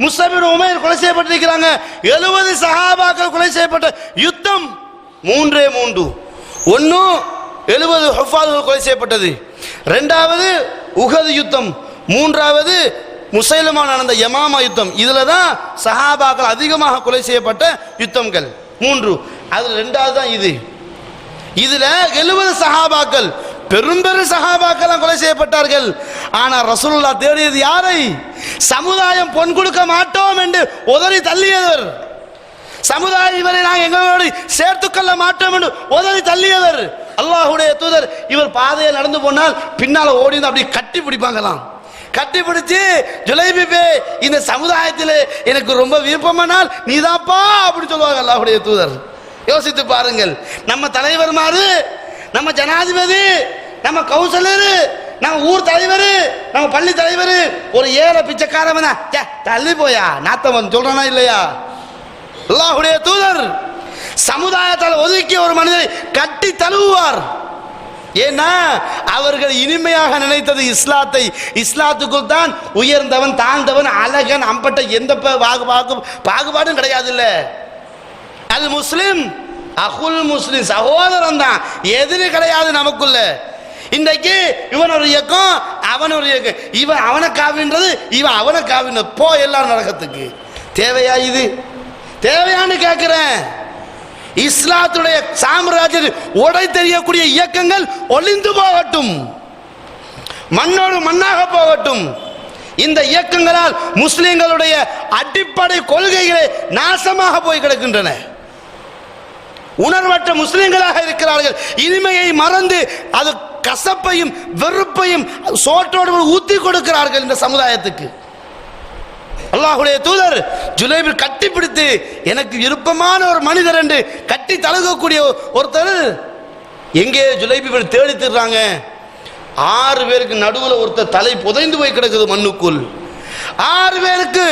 முஸ்அப் இப்னு உமைர் கொலை செய்யப்பட்டிருக்கிறாங்க. 70 சஹாபாக்கள் கொலை செய்யப்பட்ட யுத்தம் 3 ஒன்னு 70 ஹுஃபாதுகள் கொலை செய்யப்பட்டது, 2வது உஹது யுத்தம், 3வது முசைலமா நடந்த யமாமா யுத்தம். இதுல தான் சஹாபாக்கள் அதிகமாக கொலை செய்யப்பட்ட யுத்தங்கள் 3. அதுல 2வது தான் இது. இதுல 70 சஹாபாக்கள் பெரும் சஹாபாக்கள் கொலை செய்யப்பட்டார்கள். ஆனா ரசூலுல்லாஹ் தேடியது யாரை? சமுதாயம் பொன் கொடுக்க மாட்டோம் என்று உதறி தள்ளியவர், சமுதாயம் இவரை நாங்கள் எங்களோடு சேர்த்துக்கொள்ள மாட்டோம் என்று உதறி தள்ளியவர். அல்லாஹ்வுடைய தூதர் இவர் பாதையில் நடந்து போனால் பின்னால ஓடி அப்படி கட்டி பிடிப்பாங்களாம். கட்டி பிடிச்சு ஜுலைபிபே இந்த சமுதாயத்தில் எனக்கு ரொம்ப விருப்பமானால் நீதாப்பா அப்படி சொல்லுவாங்க அல்லாஹ்வுடைய தூதர். யோசித்து பாருங்கள், நம்ம தலைவர் மாறு, நம்ம ஜனாதிபதி, நம்ம கவுன்சிலர், நம்ம ஊர் தலைவர், நம்ம பள்ளி தலைவர் ஒரு ஏழை பிச்சைக்காரன் தள்ளி போயா நாத்தவன் சொல்றானா இல்லையா? அல்லாஹ்வுடைய தூதர் சமுதாயத்தால் ஒதுக்கிய ஒரு மனிதரை கட்டி தழுவுவார். ஏன்னா அவர்கள் இனிமையாக நினைத்தது இஸ்லாத்தை. இஸ்லாத்துக்குள் தான் உயர்ந்தவன் தாழ்ந்தவன் அழகன் அம்பட்ட எந்த பாகுபாடும் கிடையாது. இல்ல அல் முஸ்லிம் அகுல் முஸ்லிம், சகோதரன் தான், எதிரி கிடையாது நமக்குள்ள. இன்றைக்கு இவன் ஒரு இயக்கம் அவன் ஒரு இயக்கம், இவன் அவனை காவின்றது இவன் அவனை காவின்றது, போ எல்லாரும் நரகத்துக்கு. தேவையா? இது தேவையான்னு கேட்கிறேன். இஸ்லாத்துடைய சாம்ராஜ்ய உடை தெரியக்கூடிய இயக்கங்கள் ஒளிந்து போகட்டும், மண்ணோடு மண்ணாக போகட்டும். இந்த இயக்கங்களால் முஸ்லிம்களுடைய அடிப்படை கொள்கைகளை நாசமாக போய் கிடக்கின்றன. உணர்வற்ற முஸ்லிம்களாக இருக்கிறார்கள். இனிமையை மறந்து அது கசப்பையும் வெறுப்பையும் சோற்றோடு ஊத்தி கொடுக்கிறார்கள் இந்த சமுதாயத்துக்கு. அல்லாஹ்வுடைய தூதர் ஜுலைபி கட்டி பிடித்து எனக்கு விருப்பமான ஒரு மனிதர் என்று கட்டி தழுகக்கூடிய ஒருத்தர் எங்கே ஜுலைபி தேடி திடுறாங்க. 6 பேருக்கு நடுவில் ஒருத்தர் தலை புதைந்து போய் கிடக்குது மண்ணுக்குள். 6 பேருக்கு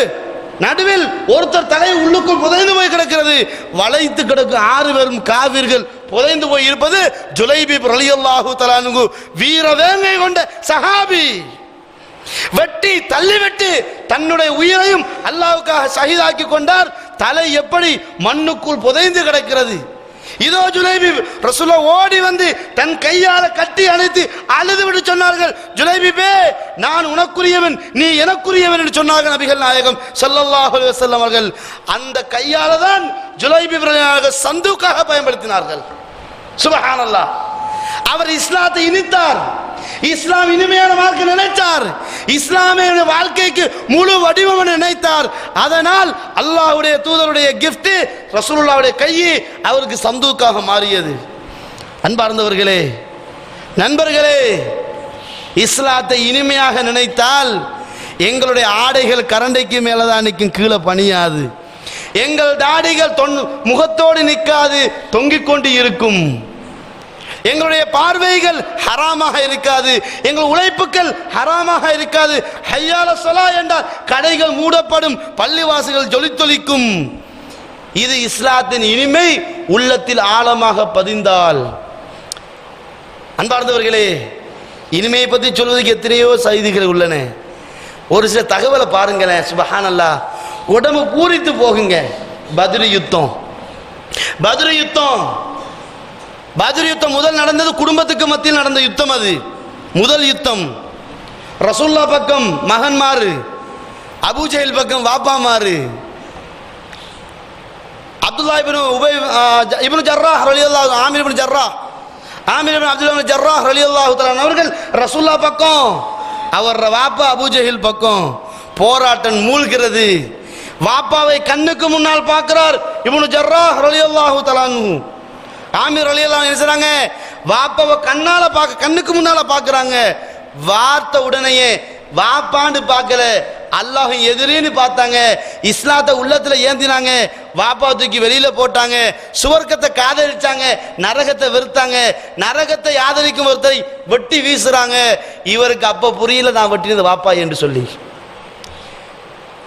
நடுவில் ஒருத்தர் தலை உள்ளுக்குள் புதைந்து போய் கிடக்கிறது. வளைத்து கிடக்கும் 6 பேரும் காவிர்கள் புதைந்து போய் இருப்பது ஜுலைபி ரலியல்லாஹு தஆலா அன்ஹு, வீர வேங்கை கொண்ட சஹாபி. வெட்டி தள்ளி வெட்டி தன்னுடைய உயிரையும் அல்லாஹ்வுக்காக ஷஹீதாக்கி கொண்டார். தலை எப்படி மண்ணுக்குள் புதைந்து கிடக்கிறது. இதோ ஜுலைபி ரசூலுல்லாஹ் ஓடி வந்து தன் கையால கட்டி அணைத்து அழுது விட்டு சொன்னார்கள், ஜுலைபிபே நான் உனக்குரியவன் நீ எனக்குரியவன் என்று சொன்னார்கள் நபிகள் நாயகம் ஸல்லல்லாஹு அலைஹி வஸல்லம் அவர்கள். அந்த கையால தான் ஜுலைபி சந்தூக்காக பயன்படுத்தினார்கள். சுப்ஹானல்லாஹ். அவர் இஸ்லாத்தை இனித்தார், இஸ்லாம் இனிமையான வாழ்க்கை நினைத்தார், இஸ்லாமிய வாழ்க்கைக்கு முழு வடிவம் நினைத்தார். அதனால் அல்லாஹ்வுடைய தூதருடைய கிஃப்ட் ரசூலுல்லாஹ்வுடைய கையை அவருக்கு சந்தூக்காக மாறியது. அன்பார்ந்தவர்களே, நண்பர்களே, இஸ்லாத்தை இனிமையாக நினைத்தால் எங்களுடைய ஆடைகள் கரண்டைக்கு மேலதான் நிற்கும், கீழே பணியாது. எங்கள் தாடிகள் முகத்தோடு நிற்காது தொங்கிக் கொண்டு இருக்கும். எங்களுடைய பார்வைகள் ஹராமாக இருக்காது, எங்கள் உழைப்புகள் ஹராமாக இருக்காது. ஹய்யால ஸலா என்றால் கடைகள் மூடப்படும், பள்ளிவாசல்கள் ஜொலித்தொலிக்கும். இது இஸ்லாத்தின் இனிமை உள்ளத்தில் ஆழமாக பதிந்தால். அன்பார்ந்தவர்களே, இனிமையை பற்றி சொல்வதற்கு எத்தனையோ செய்திகள் உள்ளன. ஒரு சில தகவலை பாருங்களேன், சுப்ஹானல்லாஹ், உடம்பு பூரித்து போகுங்க. பத்ர் யுத்தம் முதல் நடந்தது குடும்பத்துக்கு மத்தியில் நடந்த யுத்தம். அது முதல் யுத்தம். ரசூலுல்லாஹ் பக்கம் மகன்மாரு, அபூஜஹல் பக்கம் வாப்பாமாரு. அப்துல்லா இப்னு ஜர்ராஹ் ரலியல்லாஹு, ஆமிர் இப்னு ஜர்ராஹ், ஆமிர் இப்னு அப்துல்லா இப்னு ஜர்ராஹ் ரலியல்லாஹு தஆலா அவர்கள் ரசூலுல்லாஹ் பக்கம், அவர் வாப்பா அபூஜஹல் பக்கம். போராட்டம் மூழ்கிறது. வாப்பாவை கண்ணுக்கு முன்னால் பார்க்கிறார் இப்னு ஜர்ராஹ் ரலியல்லாஹு தஆலா. ஆமிர் ரலியல்லாஹு என்ன செய்றாங்க, வாப்பாவை கண்ணுக்கு முன்னால பார்க்கறாங்க. வார்த்த உடனேயே வாப்பாண்டு பார்க்கல, அல்லாஹ் எதிரின்னு பார்த்தாங்க. இஸ்லாத்தை உள்ளத்துல ஏந்தினாங்க, வாப்பா தூக்கி வெளியில போட்டாங்க. சுவர்க்கத்தை காதலிச்சாங்க, நரகத்தை வெறுத்தாங்க. நரகத்தை ஆதரிக்கும் ஒருத்தரை வெட்டி வீசுறாங்க. இவருக்கு அப்ப புரியல நான் வெட்டினது வாப்பா என்று சொல்லி.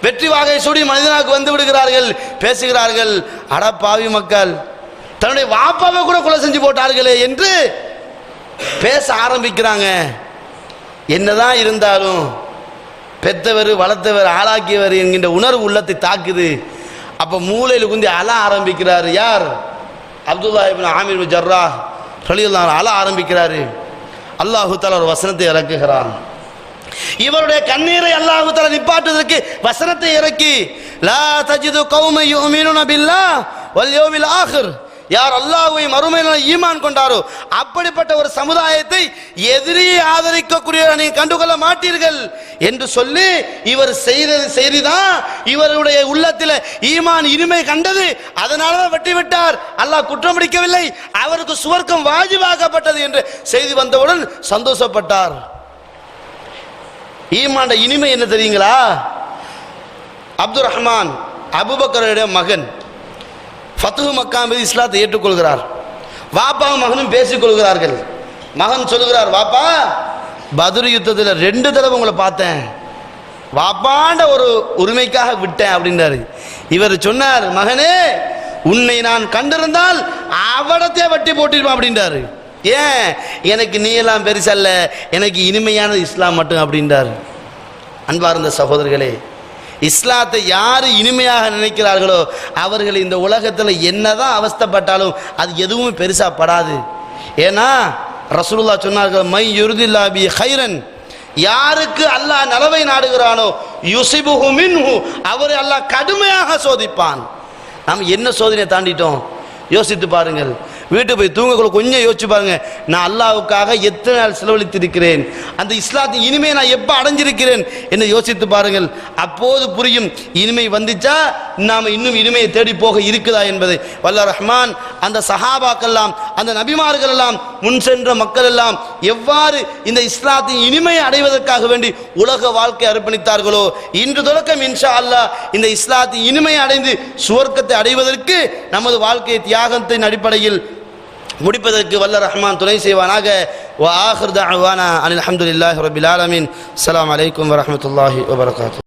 வெற்றி வாகை சூடி மனிதனாக வந்து விடுகிறார்கள். பேசுகிறார்கள், அட பாவி மக்கள், தன்னுடைய வாப்பாவை கூட கொலை செஞ்சு போட்டார்களே என்று பேச ஆரம்பிக்கிறாங்க. என்னதான் இருந்தாலும் பெற்றவர், வளர்த்தவர், ஆளாக்கியவர் என்கின்ற உணர்வு உள்ளத்தை தாக்குது. அப்ப மூளையில் குந்தி அழ ஆரம்பிக்கிறார். யார்? அப்துல்லா இப்னு ஆமிர் இப்னு ஜர்ராஹ் ரலியல்லாஹு அன்ஹு அழ ஆரம்பிக்கிறாரு. அல்லாஹ் தஆலா ஒரு வசனத்தை இறக்குகிறான். இவருடைய கண்ணீரை அல்லாஹ் தஆலா நிப்பாட்டுவதற்கு வசனத்தை இறக்கி, லா தஜிது கௌமன் யுமினூன பில்லாஹ் வல் யௌமில் ஆகிர், யார் அல்லாஹ்வை மறுமையில் ஈமான் கொண்டாரோ அப்படிப்பட்ட ஒரு சமுதாயத்தை எதிரியை ஆதரிக்கக்கூடிய நீங்கள் கண்டுகொள்ள மாட்டீர்கள் என்று சொல்லி இவர் செய்தது சரிதான். இவருடைய உள்ளத்தில் ஈமான் இனிமை கண்டது, அதனால தான் வெட்டி விட்டார். அல்லாஹ் குற்றம் பிடிக்கவில்லை, அவருக்கு சுவர்க்கம் வாஜிபாக்கப்பட்டது என்று செய்தி வந்தவுடன் சந்தோஷப்பட்டார். ஈமான் இனிமை என்ன தெரியுங்களா? அப்துல் ரஹ்மான் அபூபக்கருடைய மகன் ஃபத்ஹு மக்கா மீது இஸ்லாத்தை ஏற்றுக்கொள்கிறார். வாப்பாவும் மகனும் பேசிக் கொள்கிறார்கள். மகன் சொல்லுகிறார், வாப்பா, பத்ர் யுத்தத்தில் 2 தடவை உங்களை பார்த்தேன், வாப்பாண்ட ஒரு உரிமைக்காக விட்டேன் அப்படின்றாரு. இவர் சொன்னார், மகனே, உன்னை நான் கண்டிருந்தால் அவடத்தையே வட்டி போட்டிருப்பான் அப்படின்றாரு. ஏன்? எனக்கு நீ எல்லாம் பெருசல்ல, எனக்கு இனிமையானது இஸ்லாம் மட்டும் அப்படின்றார். அன்பார்ந்த சகோதரர்களே, இஸ்லாத்தை யாரு இனிமையாக நினைக்கிறார்களோ அவர்கள் இந்த உலகத்தில் என்னதான் அவஸ்தைப்பட்டாலும் அது எதுவும் பெருசா படாது. ஏன்னா ரசூலுல்லாஹ் சொன்னார்கள், மை யுரிதில்லா பி கைரன், யாருக்கு அல்லாஹ் நலவை நாடுகிறானோ யுசிபுஹு மின்ஹு, அவரை அல்லாஹ் கடுமையாக சோதிப்பான். நாம் என்ன சோதனையை தாண்டிட்டோம் யோசித்து பாருங்கள். வீட்டு போய் தூங்கக்குள்ள கொஞ்சம் யோசிச்சு பாருங்க, நான் அல்லாஹ்வுக்காக எத்தனை நாள் செலவழித்திருக்கிறேன், அந்த இஸ்லாத்தின் இனிமையை நான் எப்போ அடைஞ்சிருக்கிறேன் என்று யோசித்து பாருங்கள். அப்போது புரியும் இனிமை வந்துச்சா நாம் இன்னும் இனிமையை தேடி போக இருக்குதா என்பதை. வல்ல ரஹ்மான் அந்த சஹாபாக்கெல்லாம், அந்த நபிமார்கள் எல்லாம், முன் சென்ற மக்கள் எல்லாம் எவ்வாறு இந்த இஸ்லாத்தின் இனிமையை அடைவதற்காக வேண்டி உலக வாழ்க்கை அர்ப்பணித்தார்களோ, இன்று தொடக்கம் இன்ஷா அல்லாஹ் இந்த இஸ்லாத்தின் இனிமையை அடைந்து சுவர்க்கத்தை அடைவதற்கு நமது வாழ்க்கை தியாகத்தின் அடிப்படையில் முடிப்பதற்கு வல்ல ரஹ்மான் துணை செய்வானாக. வ ஆகிர் தஅவானா அனில் ஹம்துலில்லாஹி ரப்பில் ஆலமீன். அஸ்ஸலாமு அலைக்கும் வரஹ்மத்துல்லாஹி வபரகாத்துஹு.